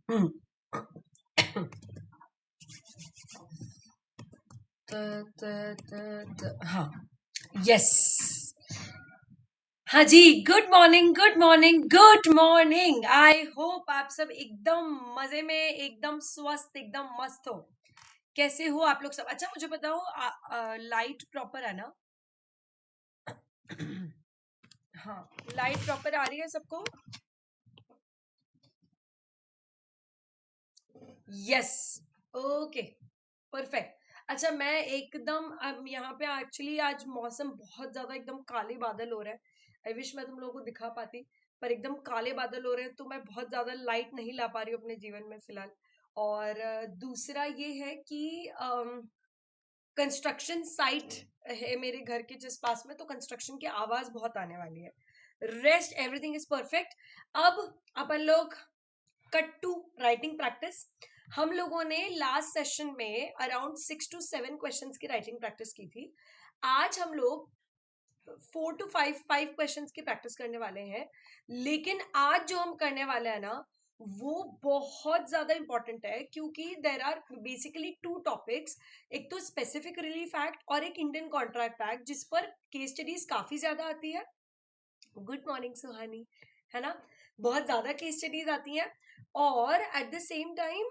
हम्म, हाँ, यस, हाँ जी। Good morning, good morning, good morning. I hope आप सब एकदम मजे में, एकदम स्वस्थ, एकदम मस्त हो। कैसे हो आप लोग सब? अच्छा मुझे बताओ, लाइट प्रॉपर है ना? हाँ, लाइट प्रॉपर आ रही है सबको? Yes, okay, perfect. अच्छा, मैं एकदम अब यहाँ पे एक्चुअली आज मौसम बहुत ज्यादा एकदम काले बादल हो रहे हैं। आई विश मैं तुम लोगों को दिखा पाती, पर एकदम काले बादल हो रहे हैं, तो मैं बहुत ज्यादा लाइट नहीं ला पा रही हूँ अपने जीवन में फिलहाल। और दूसरा ये है कि कंस्ट्रक्शन साइट है मेरे घर के जिस पास में, तो कंस्ट्रक्शन की आवाज बहुत आने वाली है। Rest everything is perfect. अब अपन लोग कट टू राइटिंग प्रैक्टिस। हम लोगों ने लास्ट सेशन में अराउंड 6 to 7 क्वेश्चंस की राइटिंग प्रैक्टिस की थी। आज हम लोग 4 to 5 क्वेश्चंस की प्रैक्टिस करने वाले हैं। लेकिन आज जो हम करने वाले हैं ना, वो बहुत ज्यादा इंपॉर्टेंट है, क्योंकि देर आर बेसिकली 2 टॉपिक्स। एक तो स्पेसिफिक रिलीफ एक्ट और एक इंडियन कॉन्ट्रैक्ट एक्ट, जिस पर केस स्टडीज काफी ज्यादा आती है। गुड मॉर्निंग सुहानी, है ना? बहुत ज्यादा केस स्टडीज आती हैं, और एट द सेम टाइम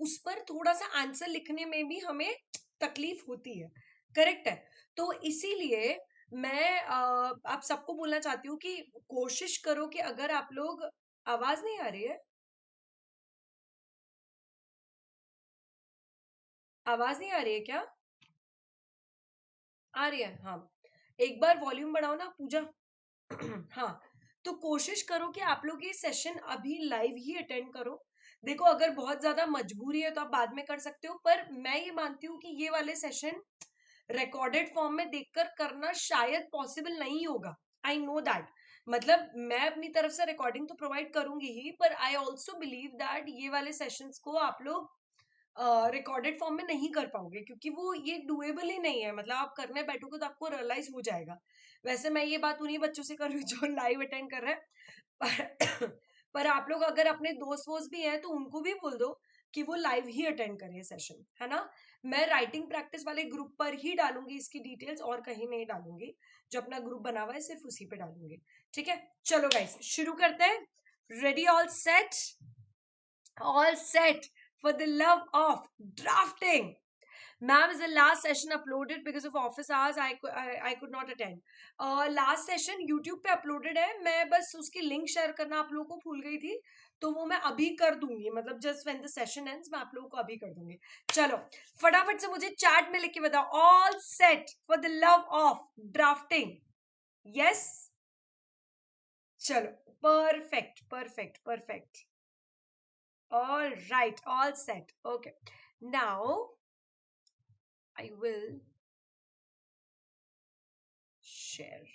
उस पर थोड़ा सा आंसर लिखने में भी हमें तकलीफ होती है। करेक्ट है? तो इसीलिए मैं आप सबको बोलना चाहती हूँ कि कोशिश करो कि अगर आप लोग, आवाज नहीं आ रही है? आवाज नहीं आ रही है क्या? आ रही है, हाँ। एक बार वॉल्यूम बढ़ाओ ना पूजा। हाँ, तो कोशिश करो कि आप लोग ये सेशन अभी लाइव ही अटेंड करो। देखो, अगर बहुत ज्यादा मजबूरी है तो आप बाद में कर सकते हो, पर मैं ये मानती हूँ कि ये वाले सेशन रिकॉर्डेड फॉर्म में देखकर करना शायद पॉसिबल नहीं होगा। I know that. मतलब मैं अपनी तरफ से रिकॉर्डिंग तो प्रोवाइड करूंगी ही, पर आई ऑल्सो बिलीव दैट ये वाले सेशंस को आप लोग रिकॉर्डेड फॉर्म में नहीं कर पाओगे, क्योंकि वो ये डुएबल ही नहीं है। मतलब आप करने बैठोगे तो आपको रियलाइज हो जाएगा। वैसे मैं ये बात उन्हीं बच्चों से कर रही हूँ जो लाइव अटेंड कर रहे हैं, पर आप लोग अगर अपने दोस्त वोस्त भी हैं तो उनको भी बोल दो कि वो लाइव ही अटेंड करें सेशन, है ना? मैं राइटिंग प्रैक्टिस वाले ग्रुप पर ही डालूंगी इसकी डिटेल्स, और कहीं नहीं डालूंगी। जो अपना ग्रुप बना हुआ है सिर्फ उसी पे डालूंगी। ठीक है, चलो गाइस शुरू करते हैं। Ready? All set? All set for the love of drafting. Ma'am, is the last session uploaded because of office hours? I could not attend. Last session YouTube पे uploaded है। मैं बस उसकी link share करना आप लोगों को भूल गई थी, तो वो मैं अभी कर दूंगी। मतलब just when the session ends मैं आप लोगों को अभी कर दूंगी। चलो फटाफट से मुझे चैट में लिख के बताओ, all set for the love of drafting? Yes? चलो, perfect, perfect, perfect. All right, all set. Okay. Now I will share.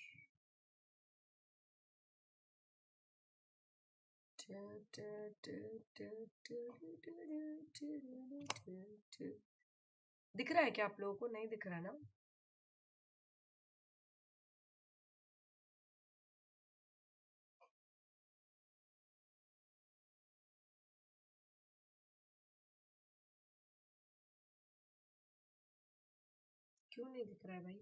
दिख रहा है क्या आप लोगों को? नहीं दिख रहा ना? क्यों नहीं दिख रहा है भाई?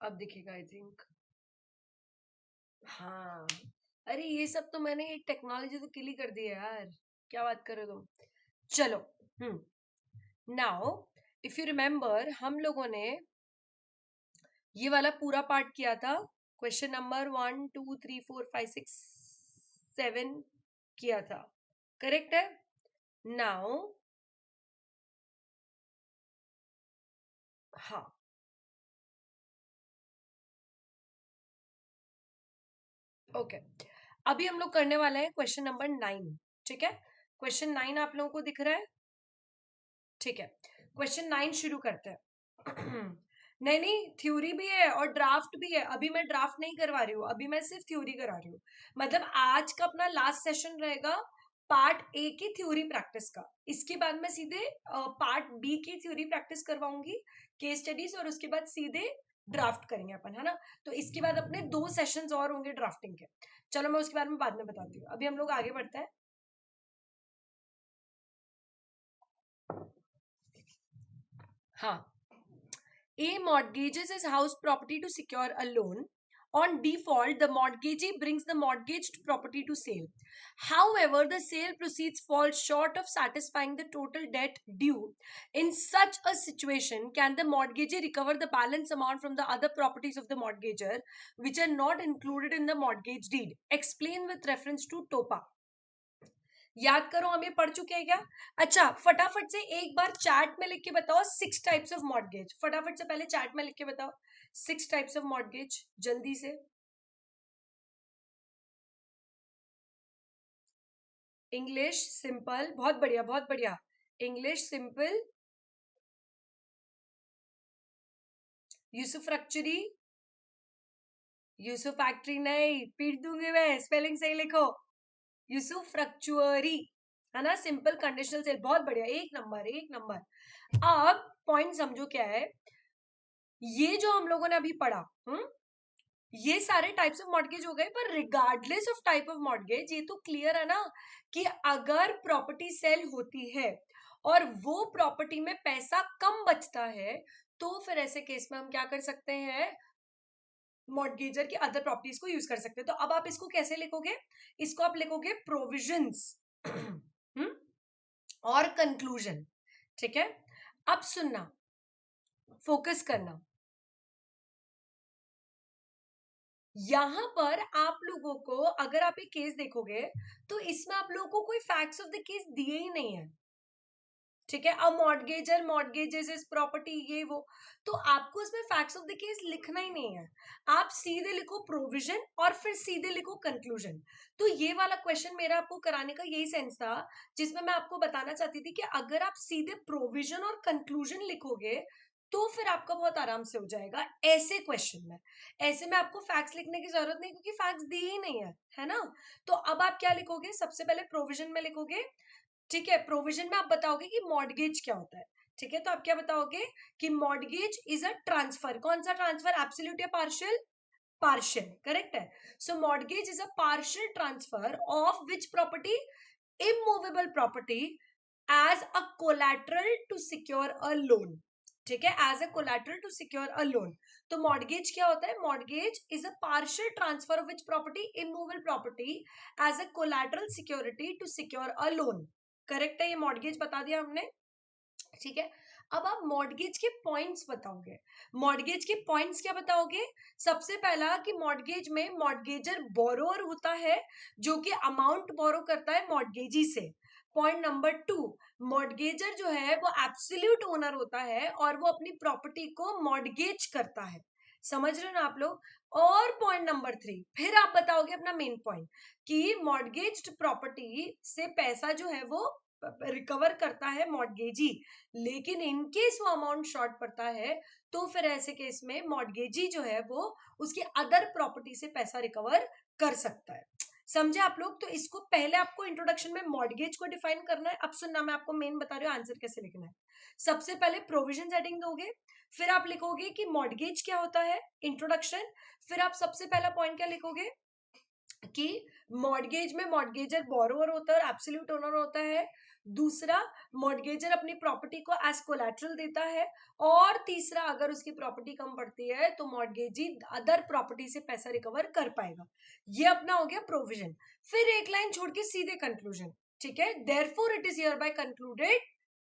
अब दिखेगा आई थिंक। हाँ, अरे ये सब तो मैंने एक टेक्नोलॉजी तो किल ही कर दी है यार। क्या बात कर रहे हो तुम? चलो, नाउ इफ यू रिमेम्बर, हम लोगों ने ये वाला पूरा पार्ट किया था। क्वेश्चन नंबर 1 2 3 4 5 6 7 किया था। करेक्ट है? नाउ, हाँ, ओके, अभी हम लोग करने वाले हैं क्वेश्चन नंबर 9। ठीक है, क्वेश्चन 9 आप लोगों को दिख रहा है? ठीक है, क्वेश्चन 9 शुरू करते हैं। नहीं नहीं, थ्योरी भी है और ड्राफ्ट भी है। अभी मैं ड्राफ्ट नहीं करवा रही हूँ, अभी मैं सिर्फ थ्योरी करा रही हूँ। मतलब आज का अपना लास्ट सेशन रहेगा पार्ट ए की थ्योरी प्रैक्टिस का। इसके बाद मैं सीधे पार्ट बी की थ्योरी प्रैक्टिस करवाऊंगी, केस स्टडीज, और उसके बाद सीधे ड्राफ्ट करेंगे अपन, है ना। तो इसके बाद अपने 2 सेशंस और होंगे ड्राफ्टिंग के। चलो मैं उसके बारे में बाद में बताती हूँ, अभी हम लोग आगे बढ़ते हैं। हाँ, A mortgages his house property to secure a loan. On default, the mortgagee brings the mortgaged property to sale. However, the sale proceeds fall short of satisfying the total debt due. In such a situation, can the mortgagee recover the balance amount from the other properties of the mortgager, which are not included in the mortgage deed? Explain with reference to TOPA. याद करो, हम ये पढ़ चुके हैं क्या? अच्छा, फटाफट से एक बार चैट में लिख के बताओ 6 टाइप्स ऑफ मॉर्गेज। फटाफट से पहले चैट में लिख के बताओ 6 टाइप्स ऑफ मॉर्गेज, जल्दी से। इंग्लिश सिंपल, बहुत बढ़िया बहुत बढ़िया। इंग्लिश सिंपल, यूसुफ्रैक्चरी, यूसुफैक्ट्री नहीं, पीट दूंगी मैं, स्पेलिंग सही लिखो। यूसुफ्रैक्चुअरी, है ना। सिंपल कंडीशनल सेल, बहुत बढ़िया, एक नंबर एक नंबर। अब पॉइंट समझो क्या है, ये जो हम लोगों ने अभी पढ़ा, ये सारे टाइप्स ऑफ मॉर्गेज हो गए, पर regardless of type of mortgage, ये तो क्लियर है ना कि अगर प्रॉपर्टी सेल होती है और वो प्रॉपर्टी में पैसा कम बचता है, तो फिर ऐसे केस में हम क्या कर सकते हैं, मॉर्गेजर की अदर प्रॉपर्टीज को यूज कर सकते हैं। तो अब आप इसको कैसे लिखोगे? इसको आप लिखोगे प्रोविजंस और कंक्लूजन। ठीक है, अब सुनना, फोकस करना। यहां पर आप लोगों को, अगर आप एक केस देखोगे तो इसमें आप लोगों को कोई फैक्ट्स ऑफ द केस दिए ही नहीं है। ठीक है, अब मॉर्गेजर मॉर्गेजेस इस प्रॉपर्टी ये वो, तो आपको इसमें फैक्ट्स ऑफ द केस लिखना ही नहीं है। आप सीधे लिखो प्रोविजन और फिर सीधे लिखो कंक्लूजन। तो ये वाला क्वेश्चन मेरा आपको कराने का यही सेंस था, जिसमें मैं आपको बताना चाहती थी कि अगर आप सीधे प्रोविजन और कंक्लूजन लिखोगे तो फिर आपका बहुत आराम से हो जाएगा ऐसे क्वेश्चन में। ऐसे में आपको फैक्ट्स लिखने की जरूरत नहीं, क्योंकि फैक्ट्स दिए ही नहीं है ना। तो अब आप क्या लिखोगे, सबसे पहले प्रोविजन में लिखोगे। ठीक है, प्रोविजन में आप बताओगे कि मॉर्गेज क्या होता है। ठीक है, तो आप क्या बताओगे कि मॉर्गेज इज अ ट्रांसफर। कौन सा ट्रांसफर, एब्सोल्यूट या पार्शियल? पार्शियल, करेक्ट है। So mortgage is a partial transfer of which property, immovable property, as a collateral to secure a loan. ठीक है, as a collateral to secure a loan. तो mortgage क्या होता है? Mortgage is a partial transfer of which property, immovable property, as a collateral security to secure a loan. Correct है, ये mortgage बता दिया हमने। ठीक है, अब आप मॉर्गेज के पॉइंट्स बताओगे। मॉर्गेज के पॉइंट्स क्या बताओगे? सबसे पहला कि मॉर्गेज में मॉर्गेजर बोरोअर होता है, जो कि अमाउंट बोरो करता है मॉर्गेजी से। पॉइंट नंबर 2, मॉर्गेजर जो है वो एब्सोल्यूट ओनर होता है और वो अपनी प्रॉपर्टी को मॉर्गेज करता है। समझ रहे हो ना आप लोग? और पॉइंट नंबर 3, फिर आप बताओगे अपना मेन पॉइंट कि मॉर्गेज्ड प्रॉपर्टी से पैसा जो है वो रिकवर करता है मॉर्गेजी, लेकिन इनकेस वो अमाउंट शॉर्ट पड़ता है तो फिर ऐसे केस में मॉर्गेजी जो है वो उसकी अदर प्रॉपर्टी से पैसा रिकवर कर सकता है। समझे आप लोग? तो इसको पहले आपको इंट्रोडक्शन में मॉर्गेज को डिफाइन करना है। अब सुनना, मैं आपको मेन बता रही हूँ आंसर कैसे लिखना है। सबसे पहले प्रोविजन सेटिंग दोगे, फिर आप लिखोगे कि मॉर्गेज क्या होता है, इंट्रोडक्शन। फिर आप सबसे पहला पॉइंट क्या लिखोगे कि मॉर्गेज में मॉर्गेजर बोरोअर होता है और एब्सोल्यूट ओनर होता है। दूसरा, मॉर्गेजर अपनी प्रॉपर्टी को एज कोलैटरल देता है। और तीसरा, अगर उसकी प्रॉपर्टी कम पड़ती है तो मॉर्गेजी अदर प्रॉपर्टी से पैसा रिकवर कर पाएगा। ये अपना हो गया प्रोविजन। फिर एक लाइन छोड़ के सीधे कंक्लूजन। ठीक है, therefore it is hereby concluded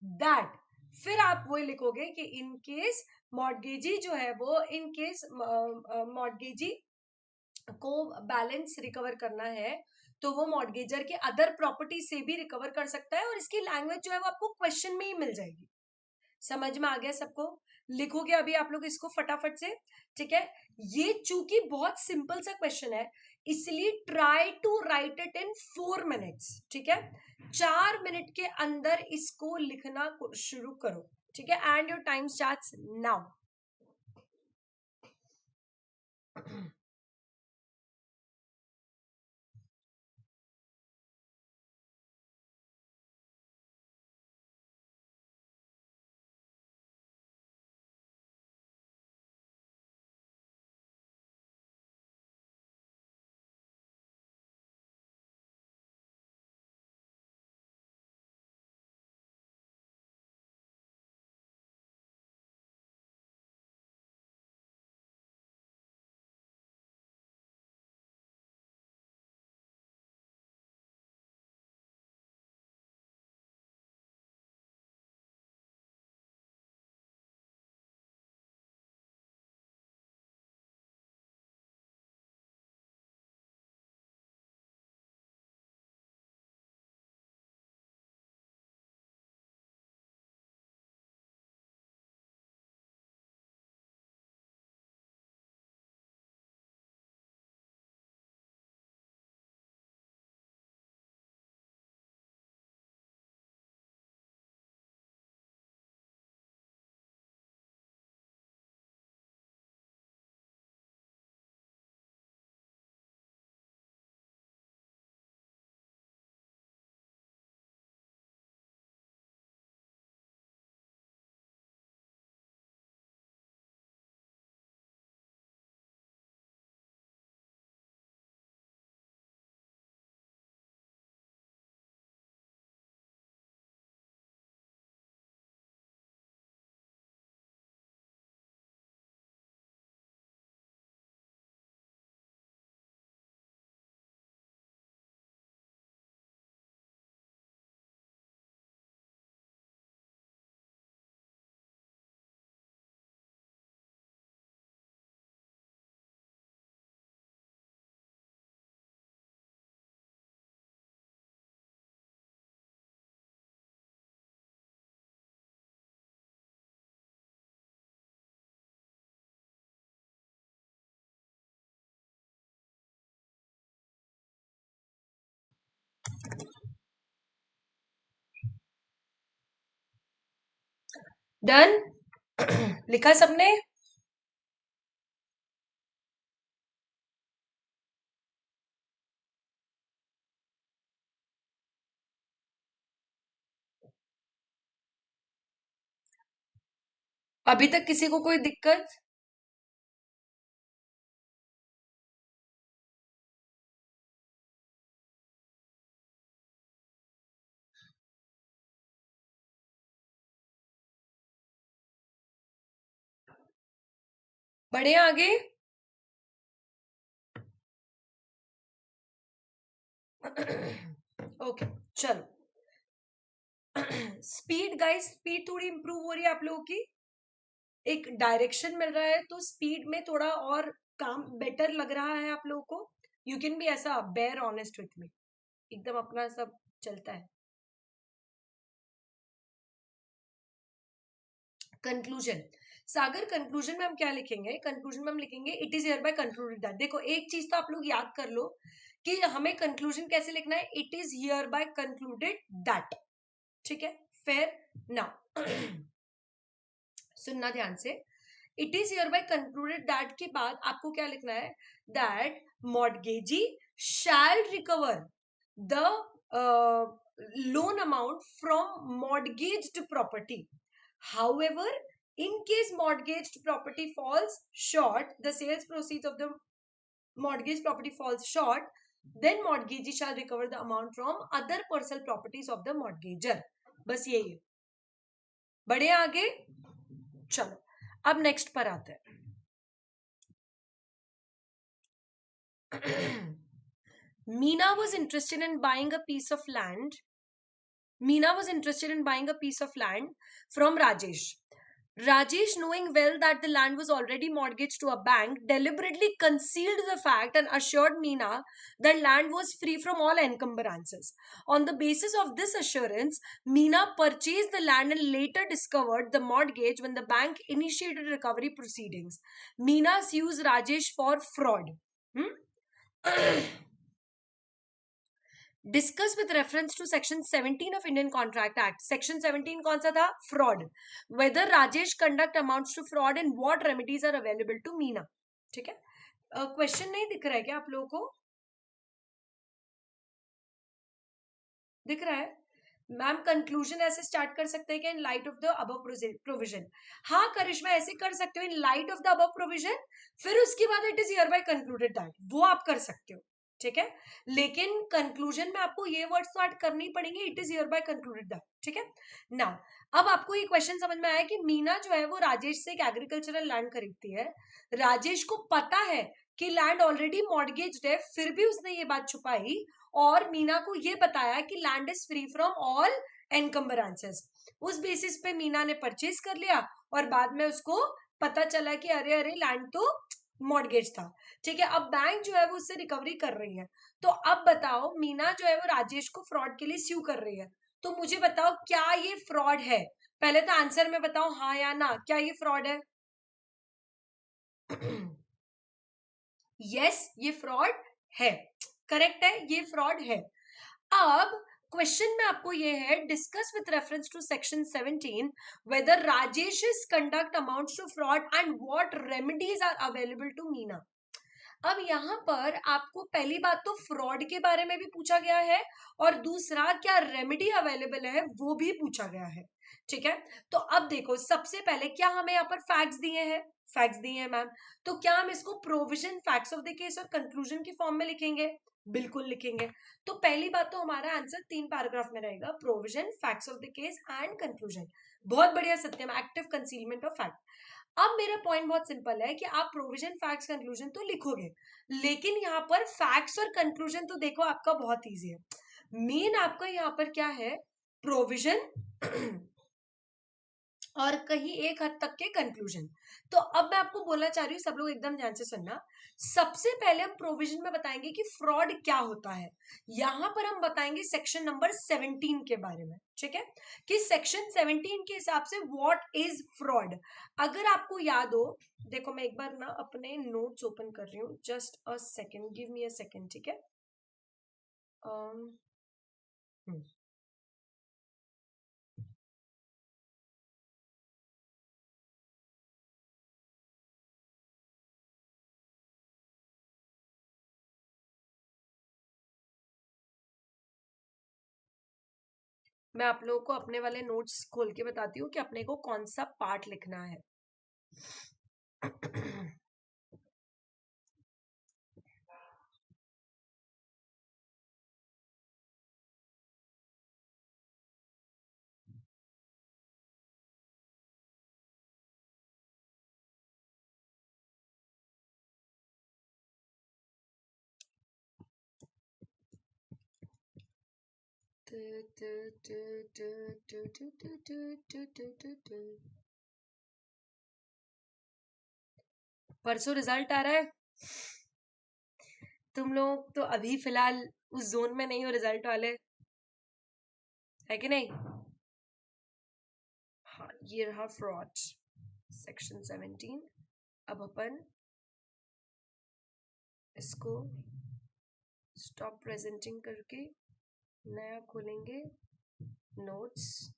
that. फिर आप वो लिखोगे कि इन केस मॉर्गेजी जो है वो, इन केस मॉर्गेजी को बैलेंस रिकवर करना है तो वो मॉर्गेजर के अदर प्रॉपर्टी से भी रिकवर कर सकता है, और इसकी लैंग्वेज जो है वो आपको क्वेश्चन में ही मिल जाएगी। समझ में आ गया सबको? लिखोगे अभी आप लोग इसको फटाफट से, ठीक है। ये चूंकि बहुत सिंपल सा क्वेश्चन है, इसलिए try to write it in 4 minutes, ठीक है। 4 मिनट के अंदर इसको लिखना शुरू करो, ठीक है। And your time starts now. Done. लिखा सबने? अभी तक किसी को कोई दिक्कत? बढ़े आगे? ओके चलो। स्पीड गाइस, स्पीड थोड़ी इंप्रूव हो रही है आप लोगों की, एक डायरेक्शन मिल रहा है, तो स्पीड में थोड़ा और काम बेटर लग रहा है आप लोगों को। यू कैन बी ऐसा बेयर ऑनेस्ट विथ मी, एकदम अपना सब चलता है। कंक्लूजन, सागर कंक्लूजन में हम क्या लिखेंगे? कंक्लूजन में हम लिखेंगे it is hereby concluded that. देखो एक चीज तो आप लोग याद कर लो कि हमें कंक्लूजन कैसे लिखना है, it is hereby concluded that, ठीक है। Fair now. सुनना ध्यान से, it is hereby concluded that के बाद आपको क्या लिखना है? That mortgagee shall recover the loan amount from mortgaged property. However, in case mortgaged property falls short, the sales proceeds of the mortgaged property falls short, then mortgagee shall recover the amount from other personal properties of the mortgager. बस यही है। बढ़े आगे? चलो अब next पर आते हैं। Meena was interested in buying a piece of land. Meena was interested in buying a piece of land from Rajesh. Rajesh, knowing well that the land was already mortgaged to a bank, deliberately concealed the fact and assured Meena that land was free from all encumbrances. On the basis of this assurance, Meena purchased the land and later discovered the mortgage when the bank initiated recovery proceedings. Meena sues Rajesh for fraud. Discuss with reference to section 17 of Indian contract act. Section 17 कौन सा था? Fraud. Whether Rajesh conduct amounts to fraud and what remedies are available to Meena. ठीक है, question नहीं दिख रहा है क्या आप लोगों को? दिख रहा है? मैम कंक्लूजन ऐसे स्टार्ट कर सकते हैं कि in light of the above provision. हाँ करिश्मा, ऐसे कर सकते हो in light of the above provision, फिर उसके बाद it is hereby concluded that, वो आप कर सकते हो. ठीक है, लेकिन कंक्लूजन में आपको ये वर्ड्स तो ऐड करनी पड़ेंगे, it is hereby concluded that. ठीक है ना. अब आपको ये क्वेश्चन समझ में आया कि मीना जो है वो राजेश से एक एग्रीकल्चरल लैंड खरीदती है. राजेश को पता है कि लैंड ऑलरेडी मॉर्गेज्ड है, फिर भी उसने ये बात छुपाई और मीना को ये बताया कि land is free from all encumbrances. उस बेसिस पे मीना ने परचेज कर लिया और बाद में उसको पता चला कि अरे अरे लैंड तो मॉर्गेज था. ठीक है, अब बैंक जो है वो उससे रिकवरी कर रही है. तो अब बताओ मीना जो है वो राजेश को फ्रॉड के लिए स्यू कर रही है. तो मुझे बताओ क्या ये फ्रॉड है? पहले तो आंसर में बताओ हाँ या ना, क्या ये फ्रॉड है? यस, ये फ्रॉड है. करेक्ट है, ये फ्रॉड है. अब क्वेश्चन में आपको ये है, discuss with reference to section 17 whether Rajesh conduct amounts to fraud and what remedies are available to Meena. अब यहाँ पर आपको पहली बात तो फ्रॉड के बारे में भी पूछा गया है और दूसरा क्या रेमेडी अवेलेबल है वो भी पूछा गया है. ठीक है, तो अब देखो सबसे पहले क्या हमें यहाँ पर फैक्ट्स दिए हैं? फैक्ट्स दिए हैं मैम. तो क्या हम इसको provision, facts of the case और कंक्लूजन की फॉर्म में लिखेंगे? बिल्कुल लिखेंगे. तो पहली बात तो हमारा आंसर 3 पैराग्राफ में रहेगा, provision, facts of the case and conclusion. बहुत बढ़िया सत्यम, एक्टिव कंसीलमेंट ऑफ फैक्ट. अब मेरा पॉइंट बहुत सिंपल है कि आप प्रोविजन, फैक्ट्स, कंक्लूजन तो लिखोगे, लेकिन यहाँ पर फैक्ट्स और कंक्लूजन तो देखो आपका बहुत इजी है. मेन आपका यहाँ पर क्या है? प्रोविजन और कहीं एक हद तक के कंक्लूजन. तो अब मैं आपको बोलना चाह रही हूँ, सब लोग एकदम ध्यान से सुनना. सबसे पहले हम प्रोविजन में बताएंगे कि फ्रॉड क्या होता है. यहां पर हम बताएंगे सेक्शन नंबर 17 के बारे में. ठीक है, कि सेक्शन 17 के हिसाब से व्हाट इज फ्रॉड. अगर आपको याद हो, देखो मैं एक बार ना अपने नोट्स ओपन कर रही हूँ, just a second, give me a second. ठीक है, मैं आप लोगों को अपने वाले नोट्स खोल के बताती हूँ कि अपने को कौन सा पार्ट लिखना है. परसों रिजल्ट आ रहा है. तुम लोग तो अभी फिलहाल उस जोन में नहीं हो रिजल्ट वाले, है कि नहीं? हाँ, ये रहा फ्रॉड सेक्शन 17. अब अपन इसको स्टॉप प्रेजेंटिंग करके नया खोलेंगे नोट्स.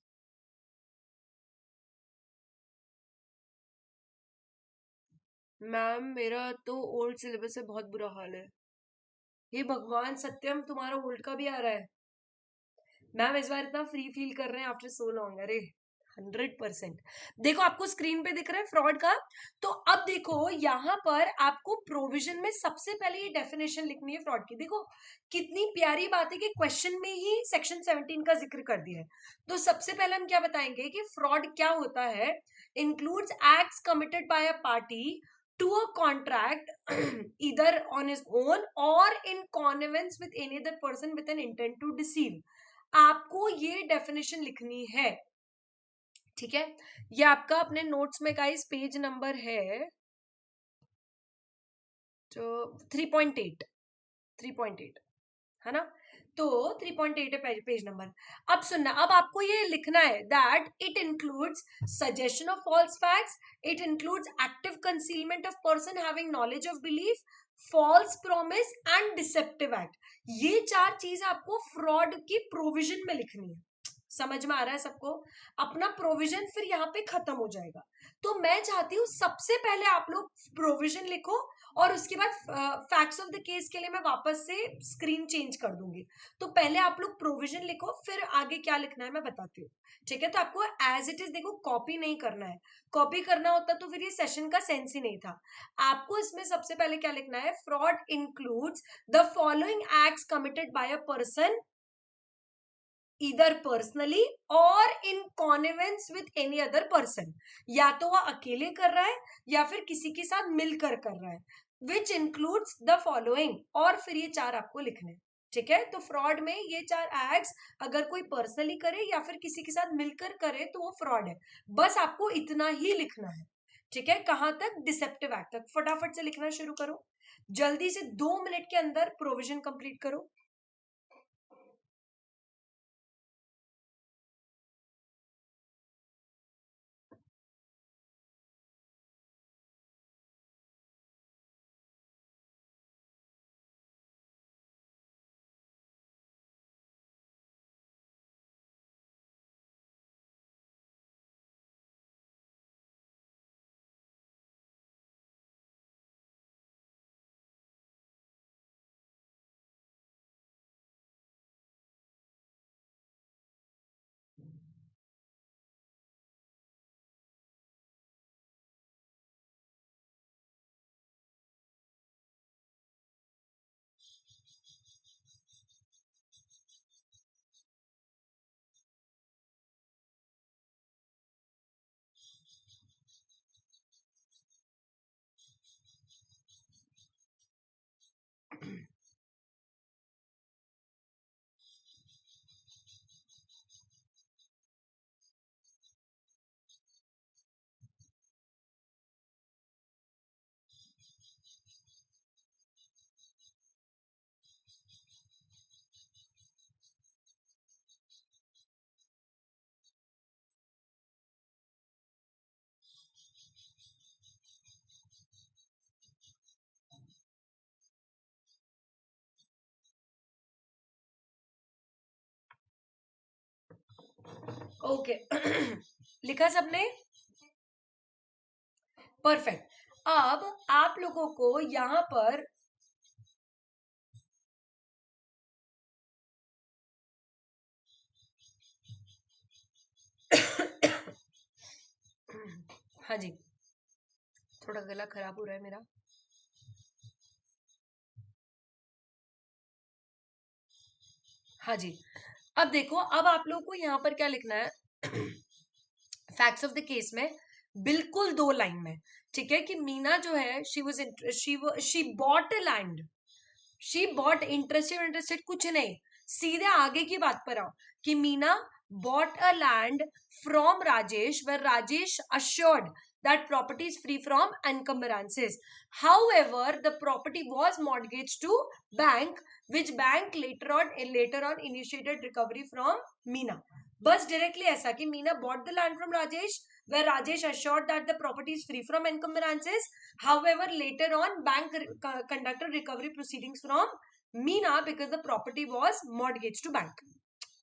मैम मेरा तो ओल्ड सिलेबस से बहुत बुरा हाल है. ये भगवान सत्यम, तुम्हारा ओल्ड का भी आ रहा है. मैम इस बार इतना फ्री फील कर रहे हैं आफ्टर सो लॉन्ग. अरे 100%. देखो आपको स्क्रीन पे दिख रहा है फ्रॉड का. तो अब देखो यहाँ पर आपको प्रोविजन में सबसे पहले ये डेफिनेशन लिखनी है फ्रॉड की. देखो कितनी प्यारी बात है कि क्वेश्चन में ही सेक्शन 17 का जिक्र कर दिया है. तो सबसे पहले हम क्या बताएंगे कि फ्रॉड क्या होता है? Includes acts committed by a party to a contract either on his own or in connivance with any other person with an intent to deceive. आपको ये डेफिनेशन लिखनी है. ठीक है, ये आपका अपने नोट्स में गाइस पेज नंबर है तो 3.8 है ना, तो 3.8 है पेज नंबर। अब सुनना, अब आपको ये लिखना है that it includes suggestion of false facts, it includes active concealment of person having knowledge of belief, false promise and deceptive act. ये चार चीज आपको फ्रॉड की प्रोविजन में लिखनी है। समझ में आ रहा है सबको? अपना प्रोविजन फिर यहाँ पे खत्म हो जाएगा। तो मैं चाहती हूँ सबसे पहले आप लोग प्रोविजन लिखो और उसके बाद फैक्ट्स ऑफ द केस के लिए मैं वापस से स्क्रीन चेंज कर दूंगी। तो पहले आप लोग प्रोविजन लिखो, फिर आगे क्या लिखना है मैं बताती हूँ। ठीक है, तो आपको एज इट इज देखो कॉपी नहीं करना है। कॉपी करना होता तो फिर ये सेशन का सेंस ही नहीं था। आपको इसमें सबसे पहले क्या लिखना है, fraud includes the following acts committed by a person either personally और in connivance with any other person, या तो वह अकेले कर रहा है या फिर किसी के साथ मिलकर कर रहा है, विच इंक्लूड्स द फॉलोइंग, और फिर ये चार आपको लिखने। ठीक है, तो फ्रॉड में ये चार एक्ट्स अगर कोई पर्सनली करे या फिर किसी के साथ मिलकर करे तो वो फ्रॉड है। बस आपको इतना ही लिखना है। ठीक है, कहां तक, डिसेप्टिव एक्ट तक। फटाफट से लिखना शुरू करो, जल्दी से 2 मिनट के अंदर प्रोविजन कंप्लीट करो। ओके लिखा सबने? परफेक्ट। अब आप लोगों को यहां पर हाँ जी, थोड़ा गला खराब हो रहा है मेरा। हाँ जी, अब देखो, अब आप लोगों को यहाँ पर क्या लिखना है फैक्ट्स ऑफ द केस में, बिल्कुल 2 लाइन में। ठीक है, कि मीना जो है she bought a land, she bought, interested interested कुछ नहीं, सीधे आगे की बात पर आओ कि Meena bot a land from Rajesh where Rajesh assured that property is free from encumbrances. However, the property was mortgaged to bank, which bank later on initiated recovery from Meena. बस डायरेक्टली ऐसा कि Meena bought the land from Rajesh where Rajesh assured that the property is free from encumbrances. However, later on, bank conducted recovery proceedings from Meena because the property was mortgaged to bank.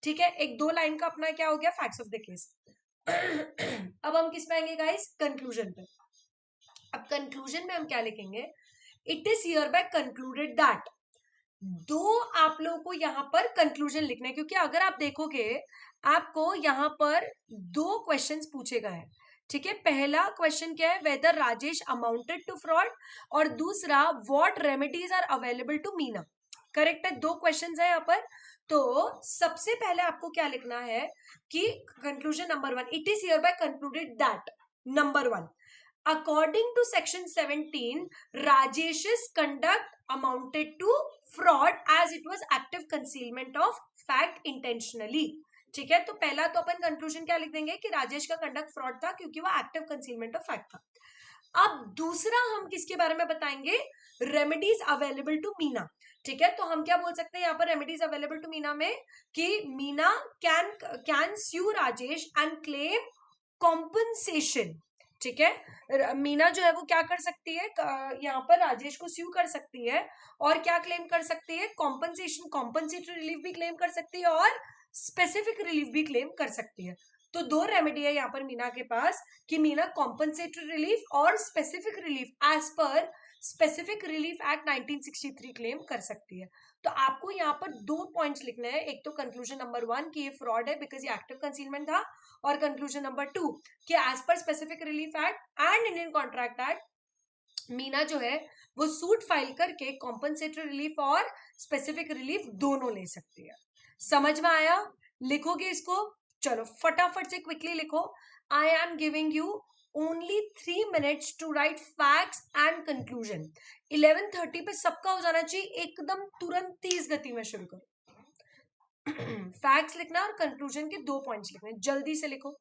ठीक है, एक 2 line का अपना क्या हो गया, facts of the case. अब हम किस पे आएंगे गाइस, कंक्लूजन पे। अब कंक्लूजन में हम क्या लिखेंगे, it is hereby concluded that, दो आप लोगों को यहाँ पर कंक्लूजन लिखना है, क्योंकि अगर आप देखोगे आपको यहाँ पर 2 क्वेश्चंस पूछे गए हैं। ठीक है, पहला क्वेश्चन क्या है, whether Rajesh amounted to fraud, और दूसरा what remedies are available to Meena. Correct है, 2 क्वेश्चंस है यहाँ पर। तो सबसे पहले आपको क्या लिखना है कि conclusion number 1, it is hereby concluded that, number 1, according to section 17, Rajesh's conduct amounted to fraud as it was active concealment of fact intentionally. ठीक है, तो पहला तो अपन कंक्लूजन क्या लिख देंगे कि राजेश का कंडक्ट फ्रॉड था क्योंकि वो एक्टिव कंसीलमेंट ऑफ फैक्ट था। अब दूसरा हम किसके बारे में बताएंगे, रेमेडीज अवेलेबल टू मीना। ठीक है, तो हम क्या बोल सकते हैं यहाँ पर रेमेडीज अवेलेबल टू मीना में कि Meena can sue Rajesh and claim compensation. ठीक है, मीना जो है वो क्या कर सकती है, यहाँ पर राजेश को स्यू कर सकती है और क्या क्लेम कर सकती है, कॉम्पनसेशन, कॉम्पनसेटरी रिलीफ भी क्लेम कर सकती है और स्पेसिफिक रिलीफ भी क्लेम कर सकती है। तो दो रेमेडी है यहाँ पर मीना के पास कि मीना कॉम्पनसेटरी रिलीफ और specific relief as per specific relief act 1963 claim कर सकती है। तो आपको यहाँ पर दो पॉइंट्स लिखने हैं, एक तो कंक्लूजन नंबर 1 कि ये फ्रॉड है बिकॉज ये एक्टिव कंसीलमेंट था, और कंक्लूजन नंबर 2 कि as per specific relief act and Indian contract act Meena जो है वो सूट फाइल करके कॉम्पनसेटरी रिलीफ और स्पेसिफिक रिलीफ दोनों ले सकती है। समझ में आया? लिखोगे इसको? चलो फटाफट से क्विकली लिखो। I am giving you only 3 minutes to write facts and conclusion. 11:30 पे सबका हो जाना चाहिए एकदम तुरंत, तेज गति में शुरू करो। फैक्ट्स लिखना और कंक्लूजन के 2 पॉइंट्स लिखने, जल्दी से लिखो।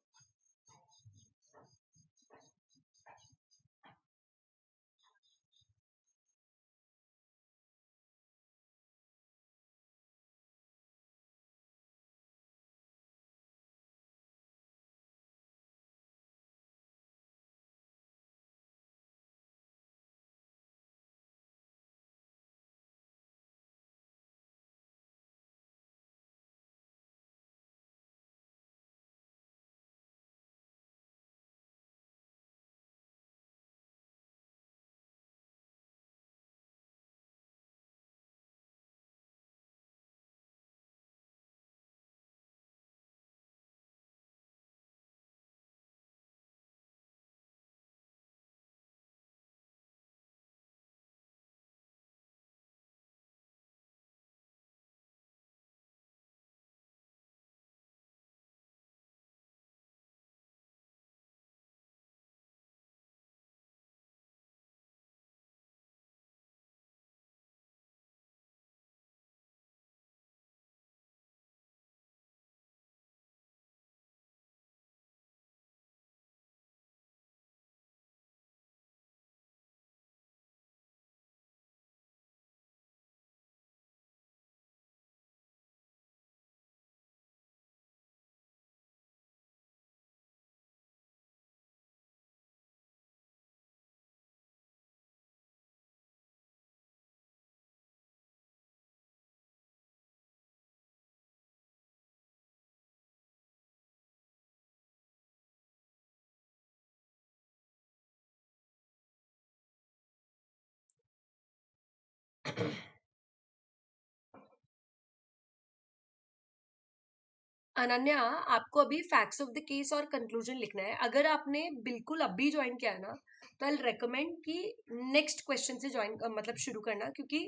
अनन्या, आपको अभी फैक्ट्स ऑफ द केस और कंक्लूजन लिखना है। अगर आपने बिल्कुल अभी ज्वाइन किया है ना, तो आई रेकमेंड कि नेक्स्ट क्वेश्चन से ज्वाइन मतलब शुरू करना, क्योंकि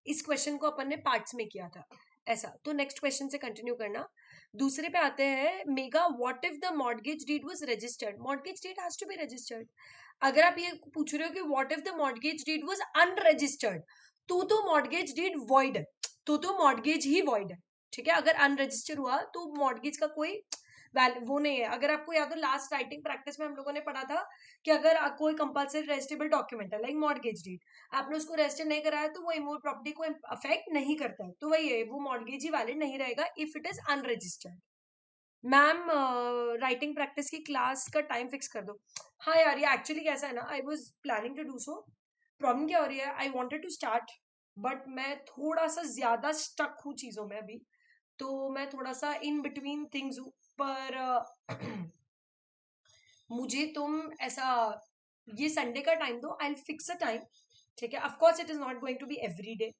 इस क्वेश्चन को अपन ने पार्ट्स में किया था ऐसा। तो नेक्स्ट क्वेश्चन से कंटिन्यू करना। दूसरे पे आते हैं, मेगा what if the mortgage deed was registered. Mortgage deed has to be registered. अगर आप ये पूछ रहे हो कि what if the mortgage deed was unregistered, तो मॉर्गेज डीड वॉइड है, तो मॉर्गेज ही वॉइड है। ठीक है, अगर अनरजिस्टर हुआ तो मॉर्गेज का कोई वो नहीं है। अगर आपको याद हो लास्ट राइटिंग प्रैक्टिस में हम लोगों ने पढ़ा था कि अगर कोई कंपल्सरी रजिस्टेबल डॉक्यूमेंट है लाइक मॉर्गेज डीड, आपने उसको रजिस्टर नहीं कराया तो वो इमूवेबल प्रॉपर्टी को अफेक्ट नहीं करता है, तो वही है, वो मॉर्गेज ही वैलिड नहीं रहेगा if it is unregistered. Ma'am, writing practice की क्लास का टाइम फिक्स कर दो। हाँ यार, ये एक्चुअली कैसा है ना, I was planning to do so. Problem क्या हो रही है, I wanted to start but मैं थोड़ा सा ज्यादा स्टक हूँ चीजों में अभी, तो मैं थोड़ा सा इन बिटवीन थिंग्स हूँ। पर मुझे तुम ऐसा ये संडे का टाइम दो, आई फिक्स अ टाइम। ठीक है, of course it is not going to be every day.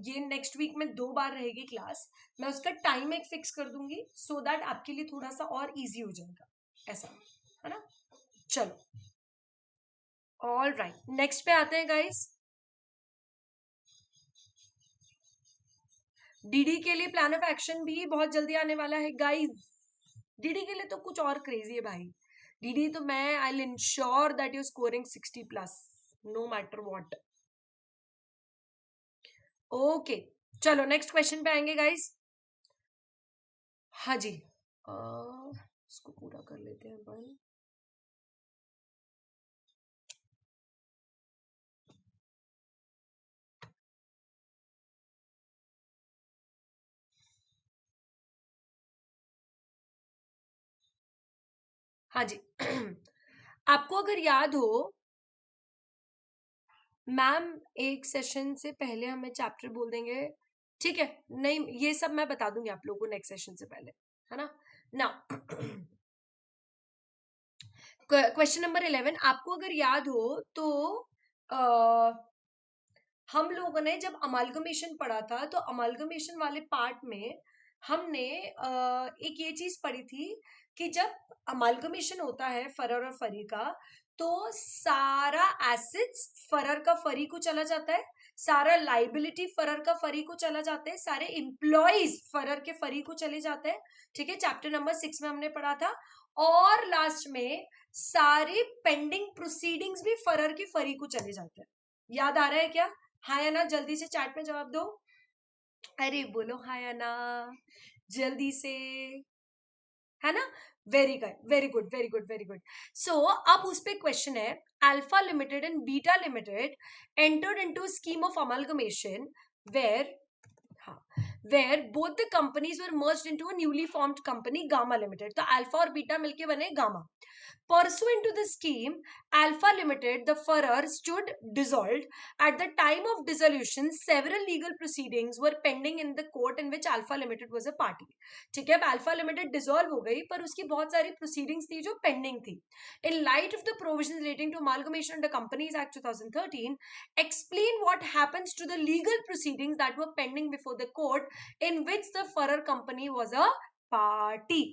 ये नेक्स्ट वीक में 2 बार रहेगी क्लास, मैं उसका टाइम एक फिक्स कर दूंगी सो दैट आपके लिए थोड़ा सा और इजी हो जाएगा, ऐसा है ना। चलो, ऑल राइट, नेक्स्ट पे आते हैं गाइस। डीडी के लिए प्लान ऑफ एक्शन भी बहुत जल्दी आने वाला है गाइस। डीडी के लिए तो कुछ और क्रेजी है भाई। डीडी तो मैं I will ensure that you scoring 60+ no matter what. Okay, चलो नेक्स्ट क्वेश्चन पे आएंगे गाइस। हाँ जी, इसको पूरा कर लेते हैं अपन। हाँ जी। आपको अगर याद हो, मैम एक सेशन से पहले हमें चैप्टर बोल देंगे, ठीक है? नहीं, ये सब मैं बता दूंगी आप लोगों को नेक्स्ट सेशन से पहले, है ना? ना क्वेश्चन नंबर 11, आपको अगर याद हो तो आ, हम लोगों ने जब अमालगमेशन पढ़ा था, तो अमालगमेशन वाले पार्ट में हमने एक ये चीज पढ़ी थी कि जब अमालगमेशन होता है फरर और फरी का, तो सारा एसेट्स फरर का फरी को चला जाता है, सारा लाइबिलिटी फरर का फरी को चला जाता है, सारे एम्प्लॉयज फरर के फरी को चले जाते हैं, ठीक है? चैप्टर नंबर 6 में हमने पढ़ा था। और लास्ट में सारे पेंडिंग प्रोसीडिंग्स भी फरर की फरी को चले जाते हैं। याद आ रहा है क्या? हाँ या ना? जल्दी से चैट में जवाब दो। अरे बोलो हाँ या ना, जल्दी से, है ना? Very good, very good, very good, very good. So अब उस पे क्वेश्चन है, alpha limited and beta limited entered into a scheme of amalgamation where, हाँ, where both the companies were merged into a newly formed company gamma limited। तो alpha और beta मिलके बने gamma. Pursuant to the scheme, Alpha Limited, the furor, stood dissolved. At the time of dissolution, several legal proceedings were pending in the court in which Alpha Limited was a party. ठीक है, अब Alpha Limited dissolve हो गई, पर उसकी बहुत सारी proceedings थी जो pending थी. In light of the provisions relating to amalgamation under Companies Act 2013, explain what happens to the legal proceedings that were pending before the court in which the furor company was a party.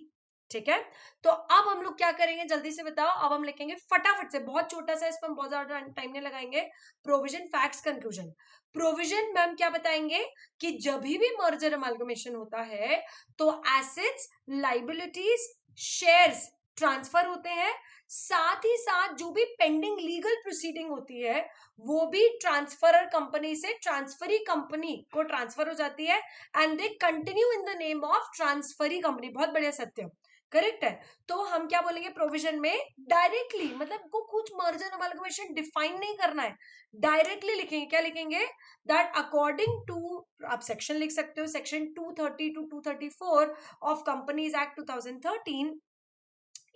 ठीक है, तो अब हम लोग क्या करेंगे, जल्दी से बताओ। अब हम लिखेंगे फटाफट से, बहुत छोटा सा, इस पर हम बहुत ज्यादा टाइम नहीं लगाएंगे। Provision, facts, conclusion. Provision ma'am क्या बताएंगे कि जब भी मर्जर अमालगमेशन होता है तो एसेट्स, लाइबिलिटीज, शेयर्स ट्रांसफर होते हैं, साथ ही साथ जो भी पेंडिंग लीगल प्रोसीडिंग होती है वो भी ट्रांसफरर कंपनी से ट्रांसफरी कंपनी को ट्रांसफर हो जाती है, and they continue in the name of transferee company. बहुत बढ़िया सत्य, करेक्ट है। तो हम क्या बोलेंगे प्रोविजन में, डायरेक्टली, मतलब को कुछ मर्जर अमालगमेशन डिफाइन नहीं करना है, डायरेक्टली लिखेंगे। क्या लिखेंगे? दैट अकॉर्डिंग टू, आप सेक्शन लिख सकते हो, section 230 to 234 of companies act 2013,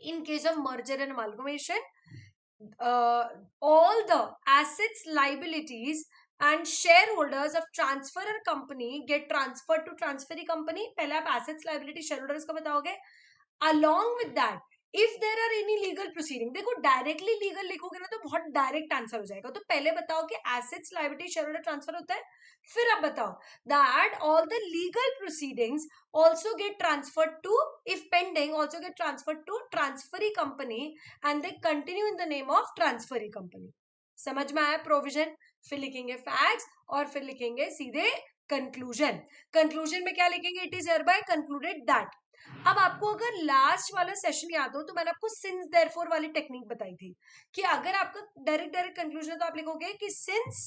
in case of merger and amalgamation, all the assets, liabilities and shareholders of transferor company get transferred to transferee company। पहले आप assets, liability, shareholders का बताओगे। along with that, if there are any legal proceeding, देखो directly legal लिखोगे ना तो बहुत direct answer हो जाएगा। तो पहले बताओ कि एसेट्स, लायबिलिटी, शेयरहोल्डर ट्रांसफर होता है, फिर आप बताओ that all the legal proceedings also get transferred to, if pending, also get transferred to transferee company and they continue in the name of transferee company। समझ में आया प्रोविजन? फिर लिखेंगे फैक्ट्स और फिर लिखेंगे सीधे कंक्लूजन। कंक्लूजन में क्या लिखेंगे? It is hereby concluded that। अब आपको अगर लास्ट वाला सेशन याद हो तो मैंने आपको सिंस देयरफॉर वाली टेक्निक बताई थी कि अगर आपका डायरेक्ट डायरेक्ट कंक्लूजन है तो आप लिखोगे कि since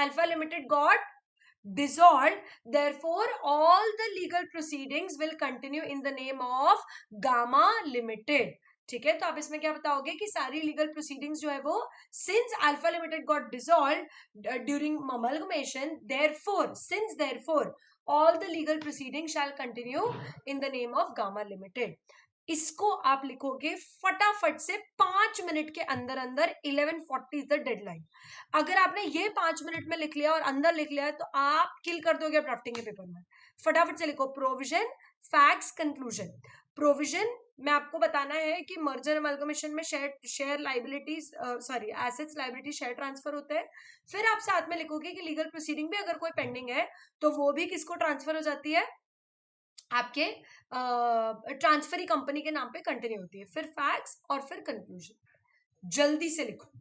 alpha limited got dissolved, therefore all the legal proceedings will continue in the name of gamma limited। ठीक है, तो आप इसमें क्या बताओगे कि सारी लीगल प्रोसीडिंग्स जो है वो since alpha limited got dissolved during amalgamation, therefore, since therefore all the legal proceedings shall continue in the name of gamma limited। इसको आप लिखोगे फटाफट से 5 मिनट के अंदर अंदर। 11:40 इज द डेडलाइन। अगर आपने ये 5 मिनट में लिख लिया और अंदर लिख लिया तो आप किल कर दोगे ड्राफ्टिंग के पेपर में। फटाफट से लिखो प्रोविजन, फैक्ट्स, कंक्लूजन। प्रोविजन में आपको बताना है कि मर्जर अमलगमेशन में share liabilities, sorry assets, liability, share transfer होते हैं। फिर आप साथ में लिखोगे कि लीगल प्रोसीडिंग भी अगर कोई पेंडिंग है तो वो भी किसको ट्रांसफर हो जाती है? आपके ट्रांसफरी कंपनी के नाम पे कंटिन्यू होती है। फिर फैक्ट्स और फिर कंक्लूजन। जल्दी से लिखो।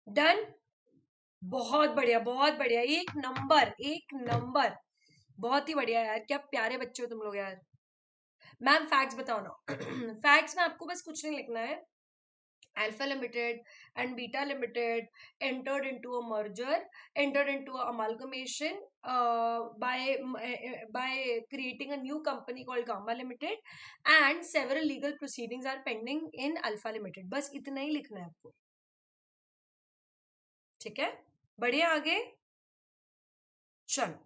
डन, बहुत बढ़िया, बहुत बढ़िया, एक नंबर, एक नंबर, बहुत ही बढ़िया यार, क्या प्यारे बच्चे हो तुम लोग यार। मैम फैक्ट्स बताओ ना। फैक्ट्स में आपको बस कुछ नहीं लिखना है। Alpha Limited and Beta Limited entered into a merger, entered into a amalgamation by creating a new company called Gamma Limited, and several legal proceedings are pending in Alpha Limited. बस इतना ही लिखना है आपको, ठीक है? बढ़िया, आगे चलो।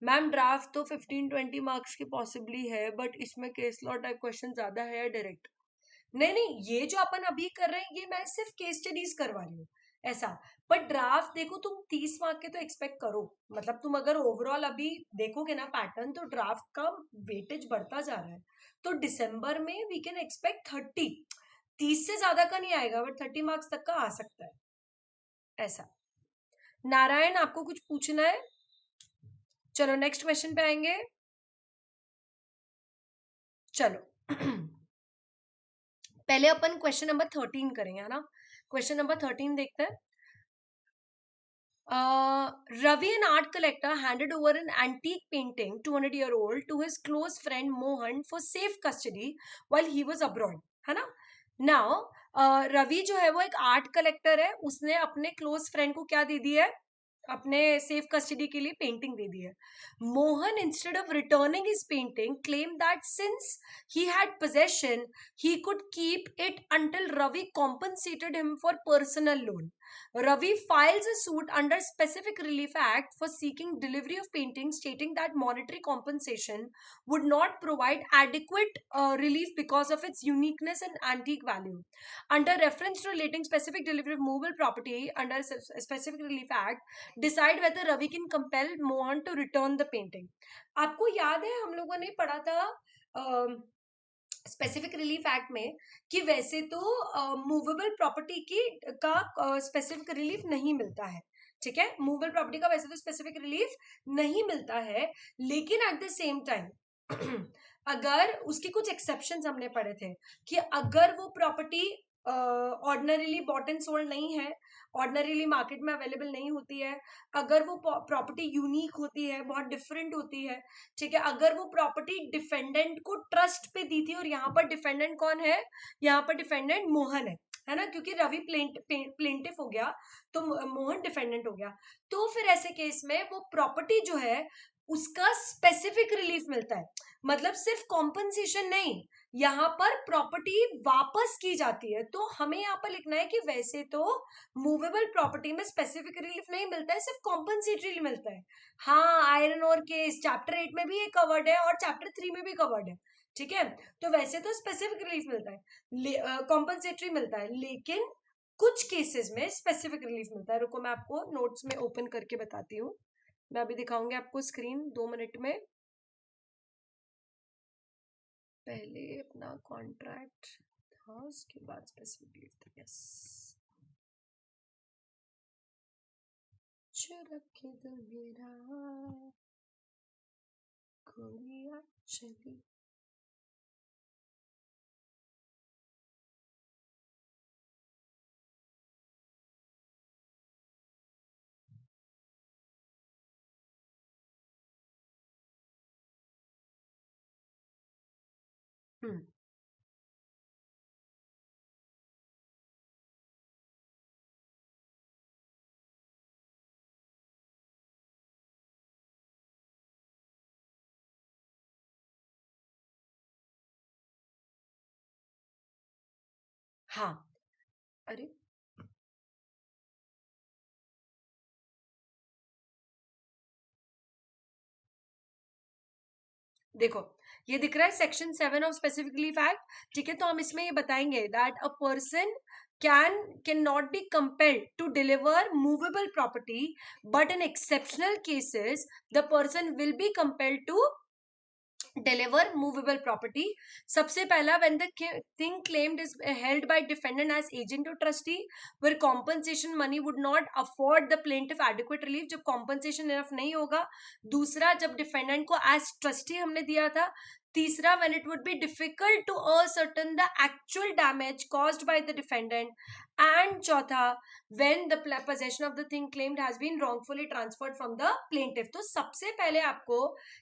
मैम ड्राफ्ट तो 15-20 मार्क्स की पॉसिबली है, बट इसमें केस लॉ टाइप क्वेश्चन ज्यादा है या डायरेक्ट? नहीं नहीं, ये जो अपन अभी कर रहे हैं ये मैं सिर्फ केस स्टडीज करवा रही हूँ ऐसा। पर ड्राफ्ट देखो, तुम 30 मार्क के तो एक्सपेक्ट करो। मतलब तुम अगर ओवरऑल अभी देखोगे ना पैटर्न, तो ड्राफ्ट का वेटेज बढ़ता जा रहा है। तो दिसंबर में वी कैन एक्सपेक्ट 30, 30 से ज्यादा का नहीं आएगा, बट 30 मार्क्स तक का आ सकता है ऐसा। नारायण, आपको कुछ पूछना है? चलो नेक्स्ट क्वेश्चन पे आएंगे। चलो पहले अपन क्वेश्चन नंबर 13 करेंगे, है ना? क्वेश्चन नंबर 13 देखते हैं। Ravi, an art collector, handed over an antique painting, 200-year-old, to his close friend Mohan for safe custody while he was abroad. है ना? Now, रवि जो है वो एक आर्ट कलेक्टर है, उसने अपने क्लोज फ्रेंड को क्या दे दी है? अपने सेफ कस्टडी के लिए पेंटिंग दे दी है। Mohan, instead of returning his painting, claim that since he had possession, he could keep it until Ravi compensated him for personal loan. Ravi files a suit under Specific Relief Act for seeking delivery of paintings, stating that monetary compensation would not provide adequate relief because of its uniqueness and antique value. Under reference to relating specific delivery of movable property under Specific Relief Act, decide whether Ravi can compel Mohan to return the painting. आपको याद है हम लोगों ने पढ़ा था specific relief act में कि वैसे तो मूवेबल प्रॉपर्टी की का स्पेसिफिक रिलीफ नहीं मिलता है, ठीक है? मूवेबल प्रॉपर्टी का वैसे तो स्पेसिफिक रिलीफ नहीं मिलता है, लेकिन एट द सेम टाइम अगर उसकी कुछ एक्सेप्शंस हमने पढ़े थे कि अगर वो property ordinarily bought and sold नहीं है, ऑर्डिनरीली मार्केट में अवेलेबल नहीं होती है, अगर वो प्रॉपर्टी यूनिक होती है, बहुत डिफरेंट होती है, ठीक है, अगर वो प्रॉपर्टी डिफेंडेंट को ट्रस्ट पे दी थी, और यहाँ पर डिफेंडेंट कौन है? यहाँ पर डिफेंडेंट मोहन है ना, क्योंकि रवि प्लेंटिफ हो गया तो मोहन डिफेंडेंट हो गया। तो फिर ऐसे केस में वो प्रॉपर्टी जो है उसका स्पेसिफिक रिलीफ मिलता है, मतलब सिर्फ कॉम्पनसेशन नहीं, यहाँ पर प्रॉपर्टी वापस की जाती है। तो हमें यहाँ पर लिखना है कि वैसे तो मूवेबल प्रॉपर्टी में स्पेसिफिक रिलीफ नहीं मिलता है, सिर्फ कॉम्पनसेटरी मिलता है। हाँ, आयरन और केस चैप्टर 8 में भी ये कवर्ड है और चैप्टर 3 में भी कवर्ड है, ठीक है? तो वैसे तो स्पेसिफिक रिलीफ मिलता है, कॉम्पनसेटरी मिलता है, लेकिन कुछ केसेस में स्पेसिफिक रिलीफ मिलता है। रुको मैं आपको नोट्स में ओपन करके बताती हूँ, मैं अभी दिखाऊंगी आपको स्क्रीन 2 मिनट में। पहले अपना कॉन्ट्रैक्ट था, उसके बाद स्पेसिफिक रिलीफ था। यस, रखे तो मेरा गोलियां चली। हम्म, हाँ, अरे देखो, ये दिख रहा है section 7 of specific relief act, ठीक है? तो हम इसमें ये बताएंगे that a person can not be compelled to deliver movable property, but in exceptional cases the person will be compelled to deliver movable property. सबसे पहला, when the thing claimed is held by defendant as agent or trustee, where compensation money would not afford the plaintiff adequate relief, जब compensation enough नहीं होगा। दूसरा, जब defendant को as trustee हमने दिया था, तीसरा, when it would be difficult to ascertain the actual damage caused by the defendant, and चौथा, when the possession of the thing claimed has been wrongfully transferred from the plaintiff. तो सबसे पहले आपको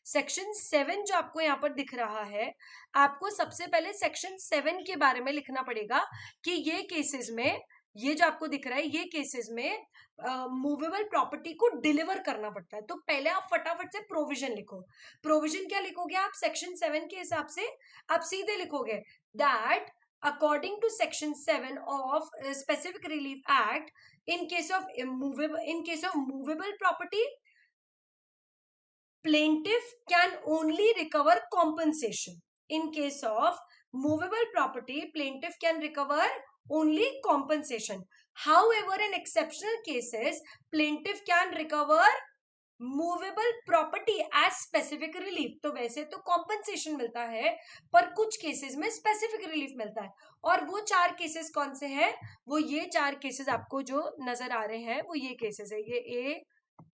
section 7 जो आपको यहाँ पर दिख रहा है, आपको सबसे पहले सेक्शन 7 के बारे में लिखना पड़ेगा कि ये केसेस में, ये जो आपको दिख रहा है, ये केसेस में मूवेबल प्रॉपर्टी को डिलीवर करना पड़ता है. तो पहले आप फटाफट से प्रोविजन लिखो. प्रोविजन क्या लिखोगे आप सेक्शन 7 के हिसाब से? आप सीधे लिखोगे that according to section 7 of specific relief act, in case of movable property, plaintiff can only recover compensation. In case of movable property, plaintiff can recover only compensation. However, in exceptional cases, plaintiff can recover movable property as specific relief. तो वैसे तो compensation मिलता है, पर कुछ cases में specific relief मिलता है. और वो 4 केसेस कौन से हैं? वो ये 4 केसेस आपको जो नजर आ रहे हैं वो ये केसेस है, ये ए,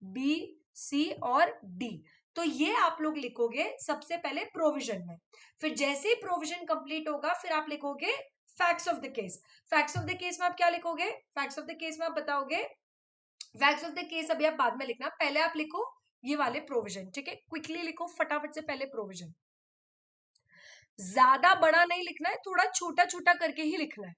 बी, सी और डी. तो ये आप लोग लिखोगे सबसे पहले प्रोविजन में. फिर जैसे ही प्रोविजन कंप्लीट होगा फिर आप लिखोगे facts of the case. Facts of the case में आप क्या लिखोगे? फैक्ट्स ऑफ द केस में आप बताओगे, फैक्ट्स ऑफ द केस अभी आप बाद में लिखना, पहले आप लिखो ये वाले प्रोविजन. ठीक है, क्विकली लिखो फटाफट से. पहले प्रोविजन, ज्यादा बड़ा नहीं लिखना है, थोड़ा छोटा छोटा करके ही लिखना है.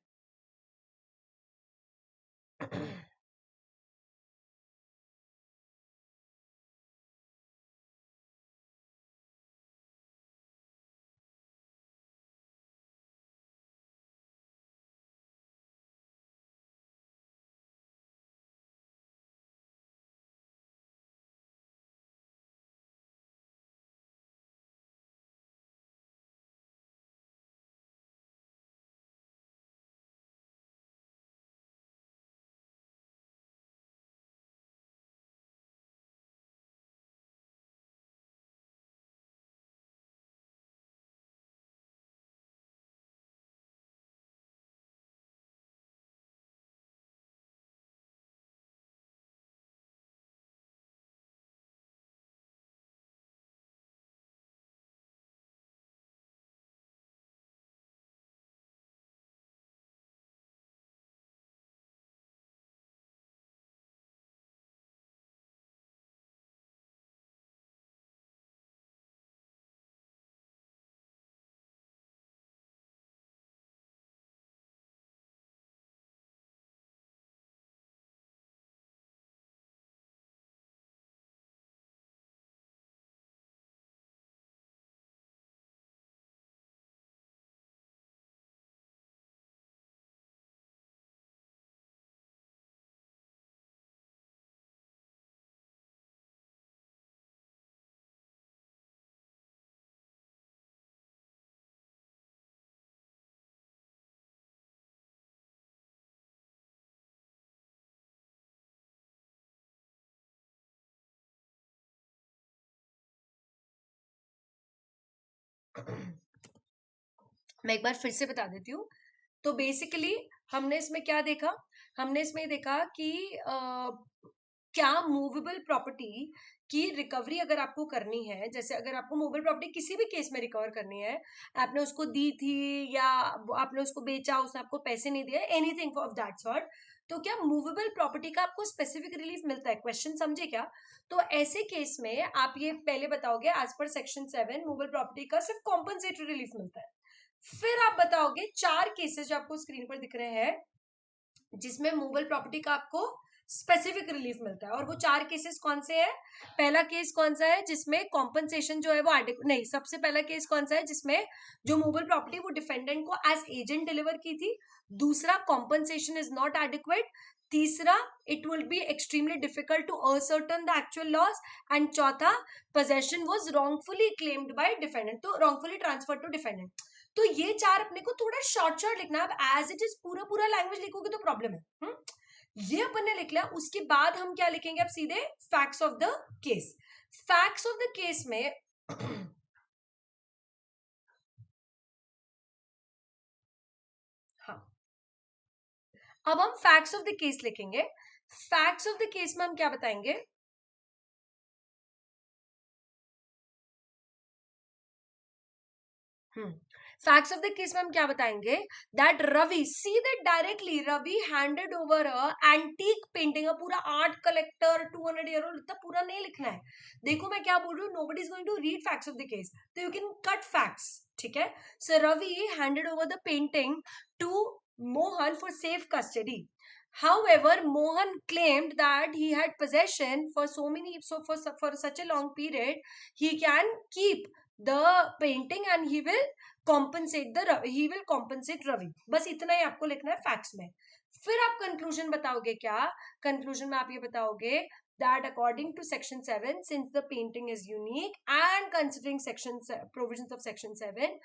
मैं एक बार फिर से बता देती हूँ. तो बेसिकली हमने इसमें क्या देखा? हमने इसमें देखा कि क्या मूवेबल प्रॉपर्टी की रिकवरी अगर आपको करनी है, जैसे अगर आपको मूवेबल प्रॉपर्टी किसी भी केस में रिकवर करनी है, आपने उसको दी थी या आपने उसको बेचा, उसने आपको पैसे नहीं दिए, एनीथिंग ऑफ दैट सॉर्ट, तो क्या मूवेबल प्रॉपर्टी का आपको स्पेसिफिक रिलीफ मिलता है? क्वेश्चन समझे क्या? तो ऐसे केस में आप ये पहले बताओगे as per section 7 movable property का सिर्फ कॉम्पनसेटरी रिलीफ मिलता है. फिर आप बताओगे 4 केसेस जो आपको स्क्रीन पर दिख रहे हैं जिसमें मूवेबल प्रॉपर्टी का आपको स्पेसिफिक रिलीफ मिलता है. और वो 4 केसेस कौन से हैं? पहला केस कौन सा है जिसमें कॉम्पनसेशन जो है वो नहीं, सबसे पहला केस कौन सा है जिसमें जो मूवेबल प्रॉपर्टी वो डिफेंडेंट को एज एजेंट डिलीवर की थी. दूसरा, कॉम्पनसेशन इज नॉट एडिक्वेट. तीसरा, it will be extremely difficult to ascertain the actual loss. And चौथा, possession was wrongfully claimed by defendant, तो रॉन्गफुली ट्रांसफर टू डिफेंडेंट. तो ये 4 अपने को थोड़ा शॉर्ट शॉर्ट लिखना है. एज इट इज पूरा पूरा लैंग्वेज लिखोगे तो प्रॉब्लम है. ये अपन ने लिख लिया. उसके बाद हम क्या लिखेंगे? अब सीधे facts of the case. Facts of the case में हाँ, अब हम फैक्ट्स ऑफ द केस लिखेंगे. फैक्ट्स ऑफ द केस में हम क्या बताएंगे? फैक्ट्स ऑफ द केस में हम क्या बताएंगे, that Ravi, see that directly Ravi handed over a antique painting, पूरा आर्ट कलेक्टर 200 ईयर ओल्ड, इतना पूरा नहीं लिखना है। देखो मैं क्या बोल रही हूँ, nobody is going to read facts of the case, तो यू कैन कट फैक्ट्स, ठीक है। So Ravi handed over the painting to Mohan for safe custody. However, Mohan claimed that he had possession for for such a long period, he can keep the painting and he will compensate Ravi. बस इतना ही आपको लिखना है facts में. फिर आप conclusion बताओगे क्या, कंक्लूजन में आप ये बताओगे that according to section 7, since the painting is unique and considering provisions of section 7,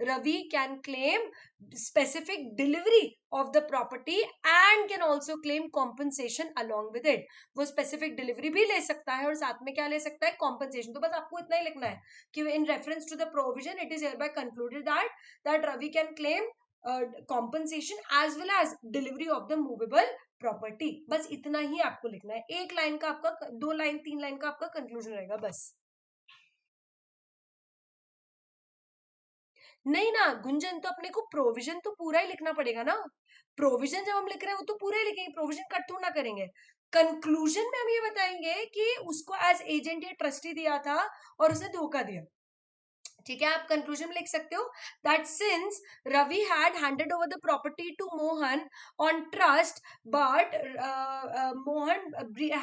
Ravi can claim specific delivery of the property and can also claim compensation along with it. वो specific delivery भी ले सकता है और साथ में क्या ले सकता है, compensation. तो बस आपको इतना ही लिखना है कि in reference to the provision, it is hereby concluded that Ravi can claim compensation as well as delivery of the movable property. बस इतना ही आपको लिखना है. एक लाइन का आपका, 2 लाइन 3 लाइन का आपका कंक्लूजन रहेगा बस. नहीं ना गुंजन, तो अपने को प्रोविजन तो पूरा ही लिखना पड़ेगा ना. प्रोविजन जब हम लिख रहे हैं वो तो पूरा ही लिखेंगे, प्रोविजन कट थोड़ा ना करेंगे. कंक्लूजन में हम ये बताएंगे कि उसको एज एजेंट या ट्रस्टी दिया था और उसने धोखा दिया. ठीक है, आप कंक्लूजन में लिख सकते हो that since Ravi had handed over the property to Mohan on trust, but Mohan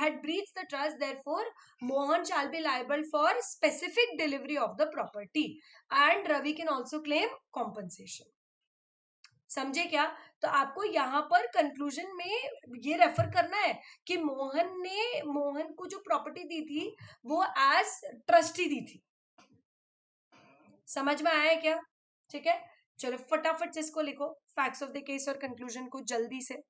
had breached the trust, therefore mohan shall be liable for specific delivery of the property and ravi can also claim compensation. समझे क्या? तो आपको यहाँ पर conclusion में ये refer करना है कि मोहन ने मोहन को जो प्रॉपर्टी दी थी वो एज ट्रस्टी दी थी. समझ में आया क्या? ठीक है, चलो फटाफट से इसको लिखो, फैक्ट्स ऑफ द केस और कंक्लूजन को जल्दी से.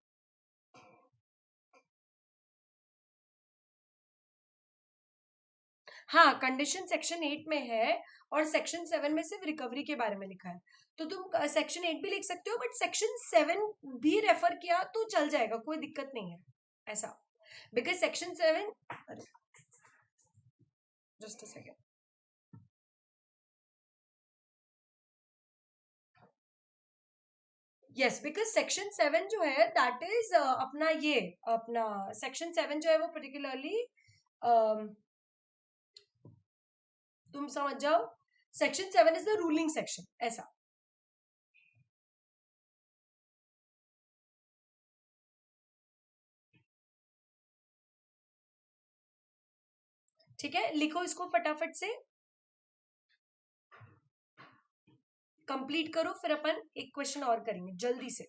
हाँ, कंडीशन सेक्शन 8 में है और सेक्शन 7 में सिर्फ रिकवरी के बारे में लिखा है. तो तुम सेक्शन 8 भी लिख सकते हो, बट सेक्शन 7 भी रेफर किया तो चल जाएगा, कोई दिक्कत नहीं है ऐसा. Because section 7, just a second, yes, because section 7 जो है दैट इज अपना ये अपना सेक्शन 7 जो है वो पर्टिकुलरली तुम समझ जाओ, section 7 is the ruling section ऐसा. ठीक है, लिखो इसको फटाफट से, कंप्लीट करो, फिर अपन एक क्वेश्चन और करेंगे जल्दी से.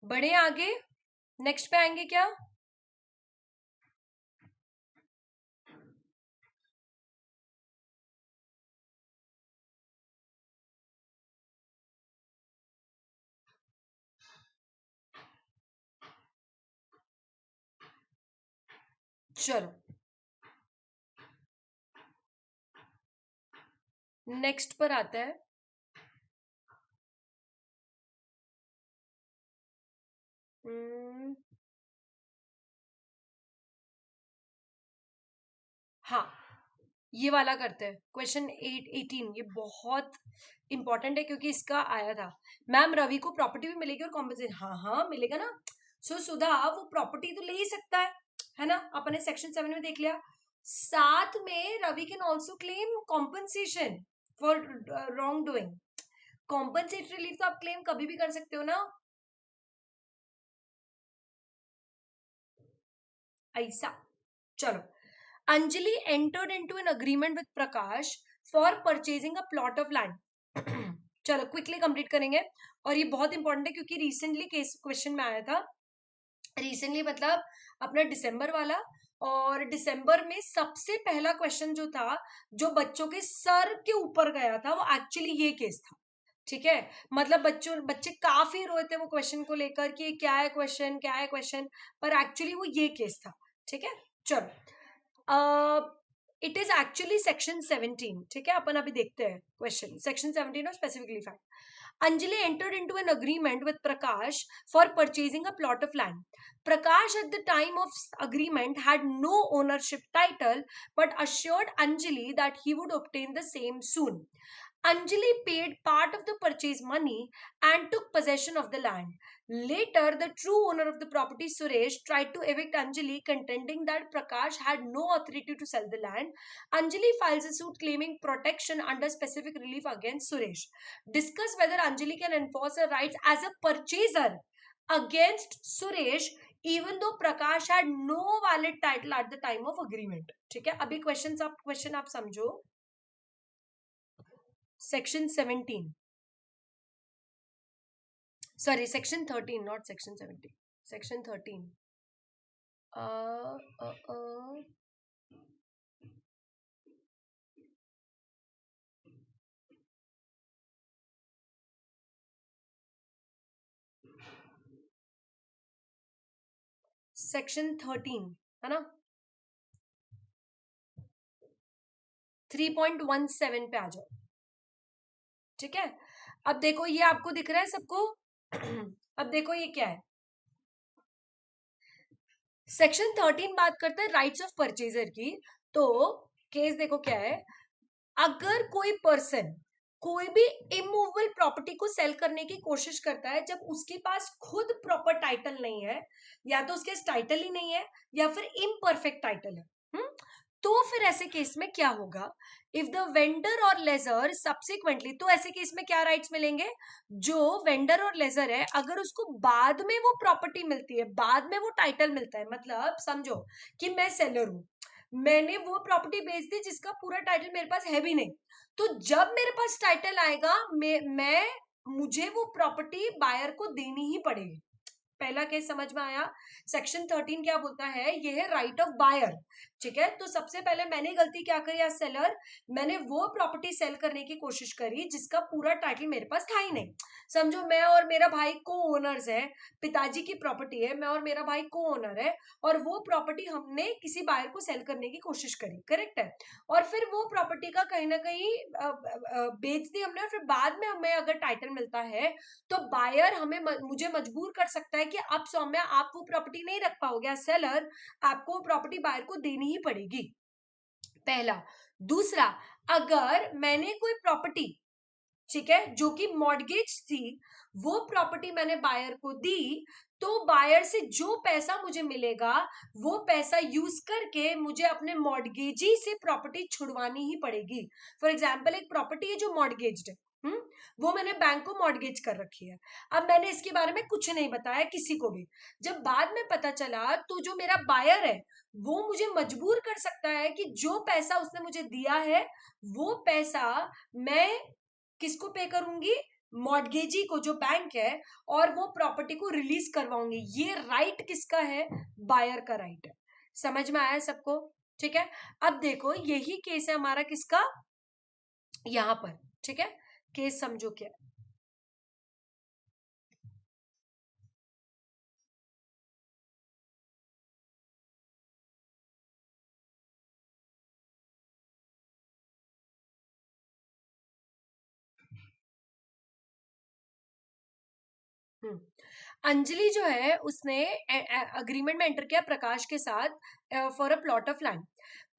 बढ़े आगे, नेक्स्ट पे आएंगे क्या? चलो नेक्स्ट पर आता है हाँ, ये वाला करते हैं। क्वेश्चन 18 ये बहुत इंपॉर्टेंट है क्योंकि इसका आया था। मैम रवि को प्रॉपर्टी भी मिलेगी और कॉम्पेंसेशन, हाँ हाँ मिलेगा ना। सो सुधा वो प्रॉपर्टी तो ले ही सकता है ना, अपने सेक्शन 7 में देख लिया। साथ में Ravi can also claim compensation for wrong doing. Compensatory लीव तो आप क्लेम कभी भी कर सकते हो ना, ऐसा। चलो, Anjali entered into an agreement with Prakash for purchasing a plot of land. चलो क्विकली कंप्लीट करेंगे, और ये बहुत इंपॉर्टेंट है क्योंकि रिसेंटली केस क्वेश्चन में आया था। रिसेंटली मतलब अपना दिसंबर वाला, और दिसंबर में सबसे पहला क्वेश्चन जो था, जो बच्चों के सर के ऊपर गया था, वो एक्चुअली ये केस था। ठीक है, मतलब बच्चे काफी रोए थे वो क्वेश्चन को लेकर कि क्या है क्वेश्चन, क्या है क्वेश्चन, पर एक्चुअली वो ये केस था। ठीक है, चलो, इट इज एक्चुअली सेक्शन 17। ठीक है, अपन अभी देखते हैं क्वेश्चन सेक्शन 17 और specifically fact. Anjali entered into an agreement with Prakash for purchasing a plot of land. Prakash at the time of agreement had no ownership title but assured Anjali that he would obtain the same soon. Anjali paid part of the purchase money and took possession of the land. Later, the true owner of the property, Suresh, tried to evict Anjali, contending that Prakash had no authority to sell the land. Anjali files a suit claiming protection under specific relief against Suresh. Discuss whether Anjali can enforce her rights as a purchaser against Suresh even though Prakash had no valid title at the time of agreement. ठीक है, अभी question आप समझो। Section 17, sorry, section 13, not section 17, section 13. uh, uh, uh, section 13 है ना, 3.17 पे आ जाओ। ठीक है, अब देखो ये आपको दिख रहा है सबको। अब देखो ये क्या है, सेक्शन 13 बात करता है राइट्स ऑफ परचेजर की। तो केस देखो क्या है, अगर कोई पर्सन कोई भी इमूवेबल प्रॉपर्टी को सेल करने की कोशिश करता है जब उसके पास खुद प्रॉपर टाइटल नहीं है, या तो उसके पास टाइटल ही नहीं है या फिर इम्परफेक्ट टाइटल है, तो फिर ऐसे केस में क्या होगा, इफ द वेंडर और लेजर सब्सिक्वेंटली, तो ऐसे केस में क्या राइट्स मिलेंगे, जो वेंडर और लेजर है अगर उसको बाद में वो प्रॉपर्टी मिलती है, बाद में वो टाइटल मिलता है, मतलब समझो कि मैं सेलर हूं, मैंने वो प्रॉपर्टी बेच दी जिसका पूरा टाइटल मेरे पास है भी नहीं, तो जब मेरे पास टाइटल आएगा मैं मुझे वो प्रॉपर्टी बायर को देनी ही पड़ेगी। पहला केस समझ में आया। सेक्शन 13 क्या बोलता है, ये है राइट ऑफ बायर। ठीक है, तो सबसे पहले मैंने गलती क्या करी एज सेलर, मैंने वो प्रॉपर्टी सेल करने की कोशिश करी जिसका पूरा टाइटल मेरे पास था ही नहीं। समझो मैं और मेरा भाई को ओनर्स है, पिताजी की प्रॉपर्टी है, मैं और मेरा भाई को ओनर है, और वो प्रॉपर्टी हमने किसी बायर को सेल करने की कोशिश करी, करेक्ट है, और फिर वो प्रॉपर्टी का कहीं ना कहीं बेच दी हमने, और फिर बाद में हमें अगर टाइटल मिलता है तो बायर हमें मुझे मजबूर कर सकता है कि अब सौम्या आप वो प्रॉपर्टी नहीं रख पाओगे, सेलर आपको प्रॉपर्टी बायर को देनी ही पड़ेगी, पहला। दूसरा, अगर मैंने कोई प्रॉपर्टी, ठीक है, जो कि मॉर्गेज थी, वो प्रॉपर्टी मैंने बायर को दी, तो बायर से जो पैसा मुझे मिलेगा वो पैसा यूज करके मुझे अपने मॉर्गेजी से प्रॉपर्टी छुड़वानी ही पड़ेगी। फॉर एग्जाम्पल एक प्रॉपर्टी है जो मॉर्गेज्ड है, वो मैंने बैंक को मॉर्गेज कर रखी है, अब मैंने इसके बारे में कुछ नहीं बताया किसी को भी, जब बाद में पता चला तो जो मेरा बायर है वो मुझे मजबूर कर सकता है कि जो पैसा उसने मुझे दिया है वो पैसा मैं किसको पे करूंगी, मॉर्गेजी को जो बैंक है, और वो प्रॉपर्टी को रिलीज करवाऊंगी। ये राइट किसका है, बायर का राइट है। समझ में आया सबको? ठीक है, अब देखो यही केस है हमारा किसका, यहां पर। ठीक है, केस समझो क्या है। अंजलि जो है उसने अग्रीमेंट में एंटर किया प्रकाश के साथ for a plot of land.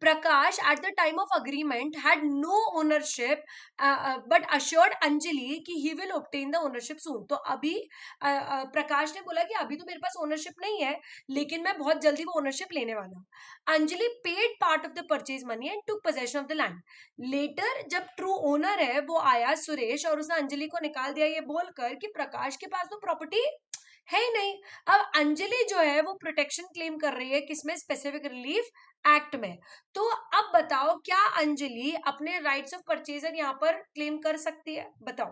Prakash at the time of agreement had no ownership but assured Anjali कि he will obtain the ownership soon. तो अभी प्रकाश ने बोला कि अभी तो मेरे पास ओनरशिप नहीं है लेकिन मैं बहुत जल्दी वो ओनरशिप लेने वाला हूँ. Anjali paid part of the purchase money and took possession of the land. Later जब ट्रू ओनर है वो आया सुरेश और उसने अंजलि को निकाल दिया ये बोलकर कि प्रकाश के पास तो प्रॉपर्टी है ही नहीं. अब अंजलि जो है वो प्रोटेक्शन क्लेम कर रही है किसमें, स्पेसिफिक रिलीफ एक्ट में. तो अब बताओ क्या अंजलि अपने राइट्स ऑफ परचेजर यहां पर क्लेम कर सकती है? बताओ.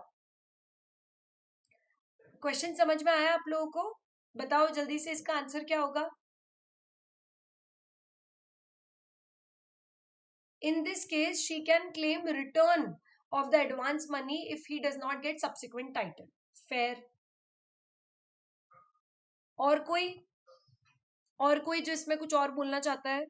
क्वेश्चन समझ में आया आप लोगों को? बताओ जल्दी से इसका आंसर क्या होगा. In this case she can claim return of the advance money if he does not get subsequent title. Fair. और कोई जो इसमें कुछ और बोलना चाहता है?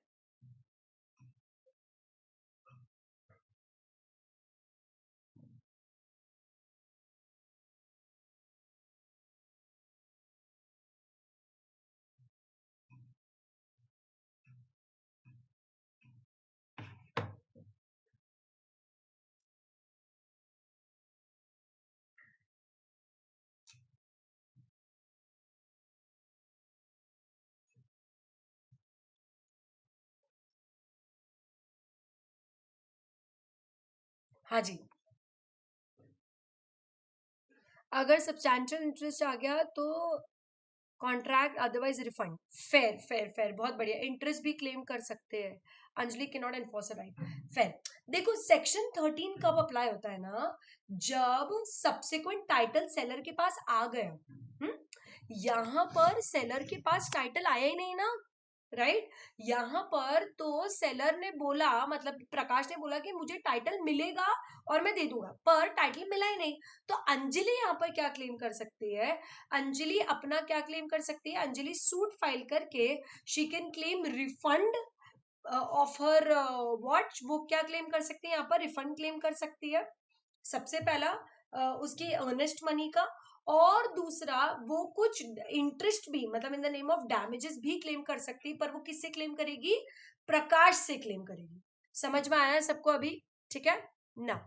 हाँ जी. अगर सब्सटैंशियल इंटरेस्ट आ गया तो contract otherwise refund. Fair fair fair, बहुत बढ़िया. इंटरेस्ट भी क्लेम कर सकते हैं. अंजलि के नॉट एनफोर्स राइट. फेयर. देखो सेक्शन 13 कब अप्लाई होता है ना, जब सब्सिक्वेंट टाइटल सेलर के पास आ गया. यहां पर सेलर के पास टाइटल आया ही नहीं ना, राइट. यहाँ पर तो सेलर ने बोला, मतलब प्रकाश ने बोला कि मुझे टाइटल मिलेगा और मैं दे दूंगा, पर टाइटल मिला ही नहीं. तो अंजलि यहाँ पर क्या क्लेम कर सकती है? अंजलि अपना क्या क्लेम कर सकती है? अंजलि सूट फाइल करके she can claim refund of her what. वो क्या क्लेम कर सकती है यहाँ पर? रिफंड क्लेम कर सकती है. सबसे पहला उसकी अर्नेस्ट मनी का, और दूसरा वो कुछ इंटरेस्ट भी, मतलब in the name of damages भी क्लेम कर सकती है. पर वो किससे क्लेम करेगी? प्रकाश से क्लेम करेगी. समझ में आया सबको अभी? ठीक है ना.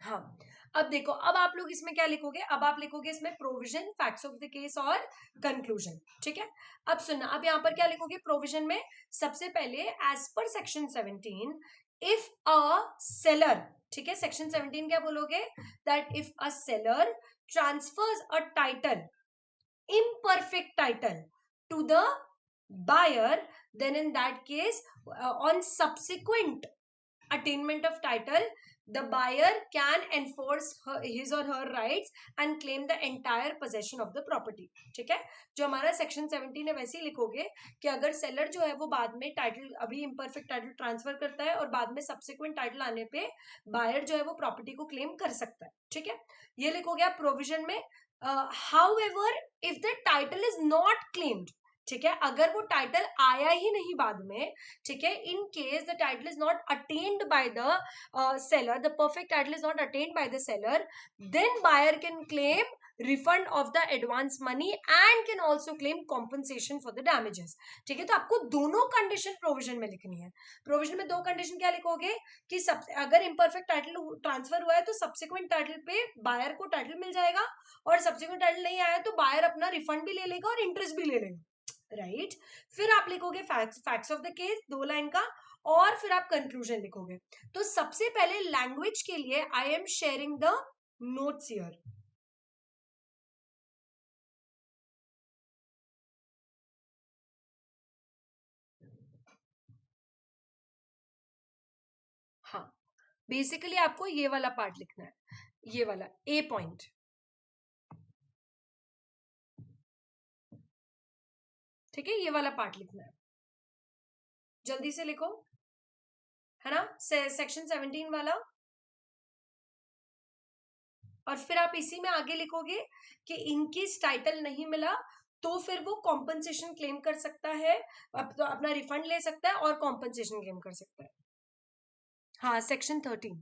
हाँ. अब देखो, अब आप लोग इसमें क्या लिखोगे? अब आप लिखोगे इसमें provision, facts of the case और कंक्लूजन. ठीक है. अब सुनना, अब यहाँ पर क्या लिखोगे प्रोविजन में? सबसे पहले as per section 17 if a seller, ठीक है, सेक्शन 17 क्या बोलोगे? That if a seller transfers a title, imperfect title, to the buyer, then in that case on subsequent attainment of title the buyer can enforce his or her rights and claim the entire possession of the property. ठीक है. जो हमारा section 17 है वैसे ही लिखोगे कि अगर seller जो है वो बाद में टाइटल, अभी इम्परफेक्ट टाइटल ट्रांसफर करता है और बाद में सब्सिक्वेंट टाइटल आने पे बायर जो है वो प्रॉपर्टी को क्लेम कर सकता है. ठीक है. ये लिखोगे आप प्रोविजन में. However if the title is not claimed, ठीक है, अगर वो टाइटल आया ही नहीं बाद में, ठीक है, in case the title is not attend by the seller, the perfect title is not attained by the seller, then buyer can claim refund of the advance money and can also claim compensation for the damages. ठीक है. तो आपको दोनों condition provision में लिखनी है. Provision में दो कंडीशन क्या लिखोगे कि सब, अगर इम्परफेक्ट टाइटल ट्रांसफर हुआ है तो सब्सिक्वेंट टाइटल पे बायर को टाइटल मिल जाएगा, और सब्सिक्वेंट टाइटल नहीं आया तो बायर अपना रिफंड भी ले लेगा और इंटरेस्ट भी ले लेगा. राइट. फिर आप लिखोगे facts of the case, 2 line का, और फिर आप कंक्लूजन लिखोगे. तो सबसे पहले लैंग्वेज के लिए I am sharing the notes here. हाँ, बेसिकली आपको ये वाला पार्ट लिखना है, ये वाला ए पॉइंट. ठीक है, ये वाला पार्ट लिखना है. जल्दी से लिखो, है ना. सेक्शन 17 वाला. और फिर आप इसी में आगे लिखोगे कि इनकेस टाइटल नहीं मिला तो फिर वो कॉम्पनसेशन क्लेम कर सकता है, तो अपना रिफंड ले सकता है और कॉम्पनसेशन क्लेम कर सकता है। हाँ, सेक्शन 13।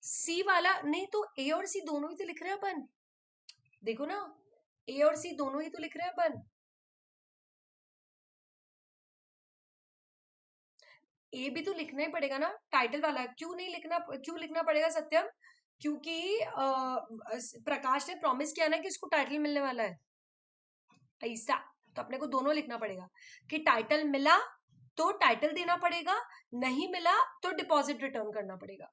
सी वाला नहीं तो ए और सी दोनों ही तो लिख रहे हैं अपन, देखो ना, ए और सी दोनों ही तो लिख रहे हैं अपन। ए भी तो लिखना ही पड़ेगा ना, टाइटल वाला क्यों नहीं लिखना, क्यों लिखना पड़ेगा सत्यम? क्योंकि प्रकाश ने प्रॉमिस किया ना कि इसको टाइटल मिलने वाला है, ऐसा। तो अपने को दोनों लिखना पड़ेगा कि टाइटल मिला तो टाइटल देना पड़ेगा, नहीं मिला तो डिपॉजिट रिटर्न करना पड़ेगा।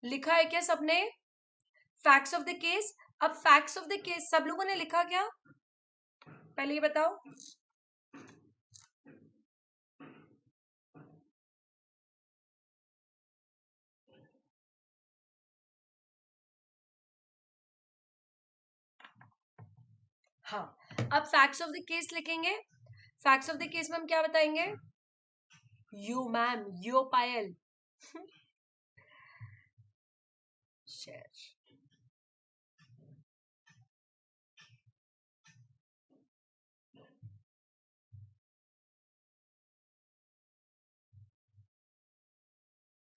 लिखा है क्या सबने फैक्ट्स ऑफ द केस? अब फैक्ट्स ऑफ द केस सब लोगों ने लिखा क्या, पहले ये बताओ। हाँ, अब फैक्ट्स ऑफ द केस लिखेंगे। फैक्ट्स ऑफ द केस में हम क्या बताएंगे? यू मैम, यो पायल। शेयर।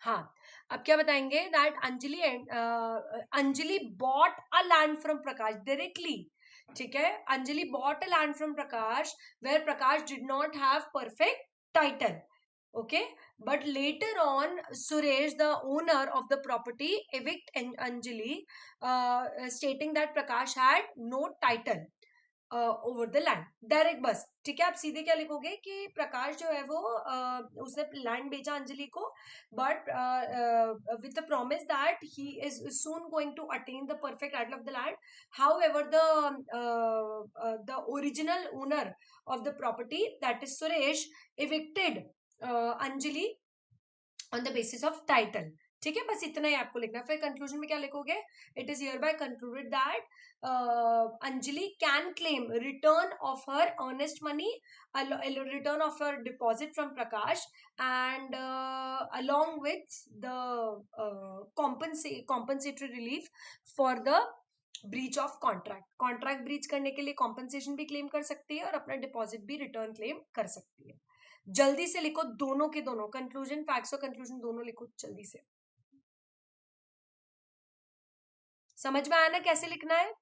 हाँ, अब क्या बताएंगे? That Anjali and Anjali bought a land from Prakash directly. ठीक है, Anjali bought a land from Prakash where Prakash did not have perfect title, okay, but later on Suresh, the owner of the property, evict Anjali, stating that Prakash had no title over the land direct. बस ठीक है, आप सीधे क्या लिखोगे कि प्रकाश जो है वो उसने लैंड बेचा अंजलि को, but with the promise that he is soon going to attain the perfect title of the land. However the original owner of the property that is Suresh evicted Anjali on the basis of title. ठीक है, बस इतना ही आपको लिखना है। फिर conclusion में क्या लिखोगे? It is hereby concluded that Anjali can claim return of her earnest money, return of her deposit from Prakash, and along with the compensatory relief for the breach of contract. Contract breach करने के लिए compensation भी claim कर सकती है और अपना deposit भी रिटर्न क्लेम कर सकती है। जल्दी से लिखो दोनों के दोनों, कंक्लूजन फैक्ट्स और कंक्लूजन दोनों लिखो जल्दी से। समझ में आया ना कैसे लिखना है?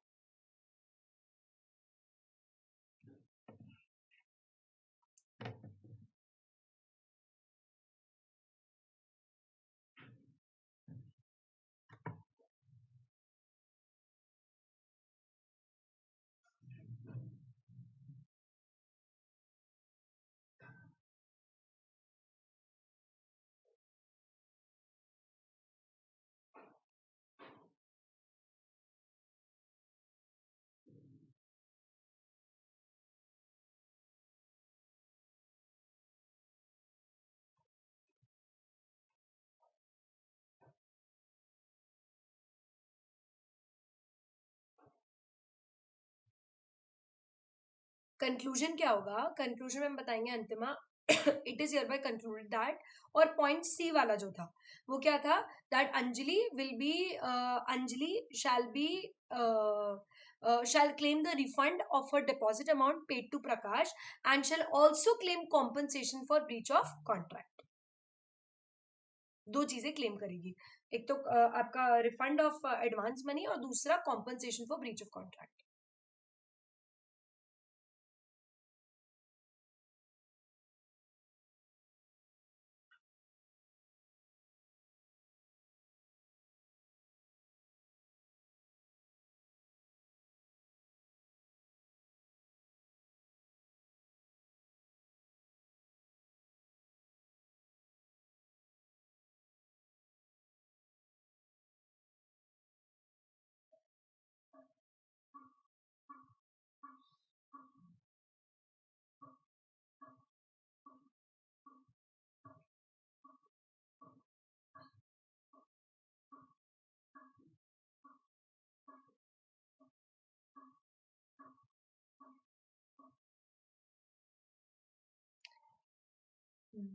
कंक्लूजन क्या होगा, कंक्लूजन में हम बताएंगे अंतिमा it is hereby concluded that, और पॉइंट सी वाला जो था वो क्या था, that Anjali will be Anjali shall be shall claim the refund of her deposit amount paid to Prakash and shall also claim compensation for breach of contract. दो चीजें claim करेगी, एक तो आपका रिफंड ऑफ एडवांस मनी और दूसरा compensation for breach of contract.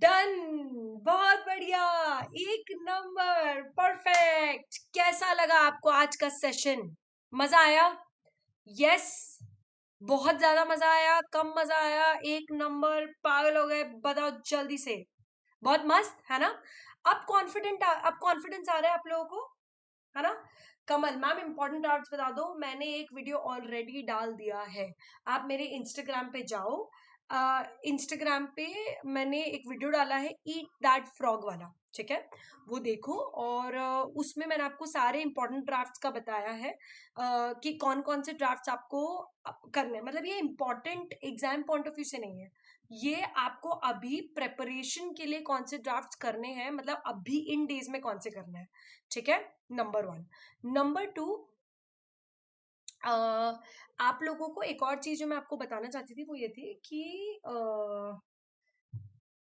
Done, बहुत बढ़िया, एक नंबर, परफेक्ट. कैसा लगा आपको आज का सेशन? मजा आया? यस, बहुत ज्यादा मजा आया, कम मजा आया, एक नंबर, पागल हो गए? बताओ जल्दी से. बहुत मस्त है ना? अब कॉन्फिडेंस आ रहा है आप लोगों को, है ना? कमल मैम इंपॉर्टेंट डाउट्स बता दो. मैंने एक वीडियो ऑलरेडी डाल दिया है, आप मेरे इंस्टाग्राम पे जाओ. इंस्टाग्राम पे मैंने एक वीडियो डाला है ईट दैट फ्रॉग वाला, ठीक है? वो देखो, और उसमें मैंने आपको सारे इंपॉर्टेंट ड्राफ्ट्स का बताया है कि कौन कौन से ड्राफ्ट्स आपको करने हैं. मतलब ये important exam point of view से नहीं है, ये आपको अभी प्रेपरेशन के लिए कौन से ड्राफ्ट्स करने हैं, मतलब अभी इन डेज में कौन से करना है, ठीक है? नंबर 1. नंबर 2, आप लोगों को एक और चीज जो मैं आपको बताना चाहती थी वो ये थी कि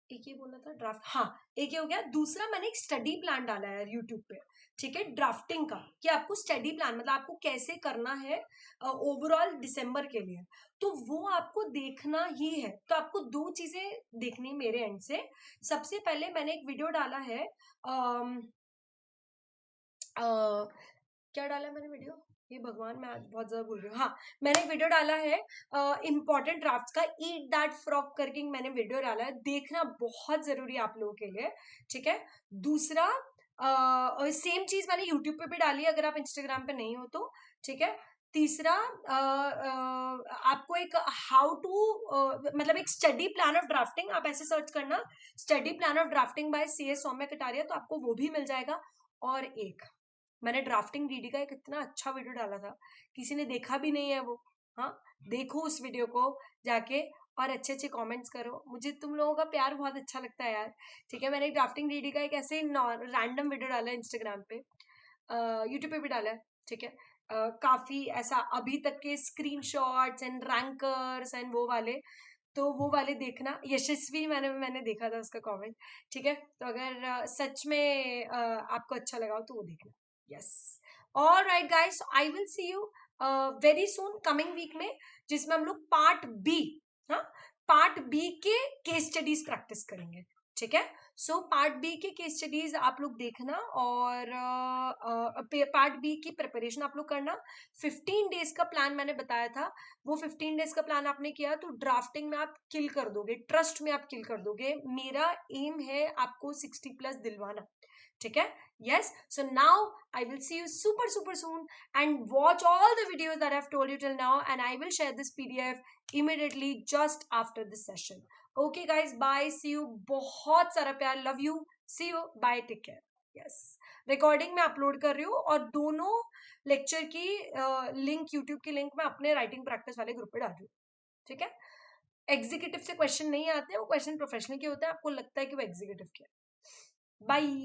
एक ये बोला था ड्राफ्ट, हाँ, एक ये हो गया. दूसरा, मैंने एक स्टडी प्लान डाला है यूट्यूब पे, ठीक है, ड्राफ्टिंग का, कि आपको स्टडी प्लान मतलब आपको कैसे करना है ओवरऑल दिसंबर के लिए, तो वो आपको देखना ही है. तो आपको दो चीजें देखनी मेरे एंड से. सबसे पहले मैंने एक वीडियो डाला है, क्या डाला मैंने वीडियो, ये भगवान मैं आज बहुत ज्यादा भूल रही हूँ. हाँ, मैंने एक वीडियो डाला है इंपॉर्टेंट ड्राफ्ट्स का, ईट दैट फ्रॉग करके मैंने वीडियो डाला है, देखना बहुत जरूरी है आप लोगों के लिए, ठीक है? दूसरा, सेम चीज मैंने यूट्यूब पे भी डाली है अगर आप इंस्टाग्राम पे नहीं हो तो, ठीक है? तीसरा, आपको एक हाउ टू मतलब एक स्टडी प्लान ऑफ ड्राफ्टिंग, आप ऐसे सर्च करना study plan of drafting by CS Saumya Kataria, तो आपको वो भी मिल जाएगा. और एक मैंने ड्राफ्टिंग डीडी का एक इतना अच्छा वीडियो डाला था, किसी ने देखा भी नहीं है वो. हाँ, देखो उस वीडियो को जाके और अच्छे अच्छे कमेंट्स करो, मुझे तुम लोगों का प्यार बहुत अच्छा लगता है यार, ठीक है? मैंने ड्राफ्टिंग डीडी का एक ऐसे रैंडम वीडियो डाला है इंस्टाग्राम पे, यूट्यूब पे भी डाला है, ठीक है? काफी ऐसा अभी तक के स्क्रीनशॉट्स एंड रैंकर्स एंड वो वाले, तो वो वाले देखना. यशस्वी मैंने देखा था उसका कमेंट, ठीक है? तो अगर सच में आपको अच्छा लगा हो तो वो देखना. Yes, alright guys, I will see you very soon coming week में, जिसमें हम लोग पार्ट बी, हाँ, पार्ट बी के केस स्टडीज प्रैक्टिस करेंगे, ठीक है? सो पार्ट बी के केस स्टडीज आप लोग देखना, और पार्ट बी की प्रिपरेशन आप लोग करना. 15 डेज का प्लान मैंने बताया था, वो 15 डेज का प्लान आपने किया तो ड्राफ्टिंग में आप किल कर दोगे, ट्रस्ट में आप किल कर दोगे. मेरा एम है आपको 60+ दिलवाना, ठीक है? Yes, so now I will see you super soon, and watch all the videos that I've told you till now, and I will share this PDF immediately just after this session. Okay guys, bye, see you. बहुत सारा प्यार, love you, see you, bye, take care. Yes, recording में upload कर रही हूँ, और दोनों lecture की लिंक, यूट्यूब की लिंक मैं अपने राइटिंग प्रैक्टिस वाले ग्रुप पे डाल रही हूँ, ठीक है? एग्जीक्यूटिव से क्वेश्चन नहीं आते, वो क्वेश्चन प्रोफेशनल के होते हैं, आपको लगता है कि वो एग्जीक्यूटिव के. बाय.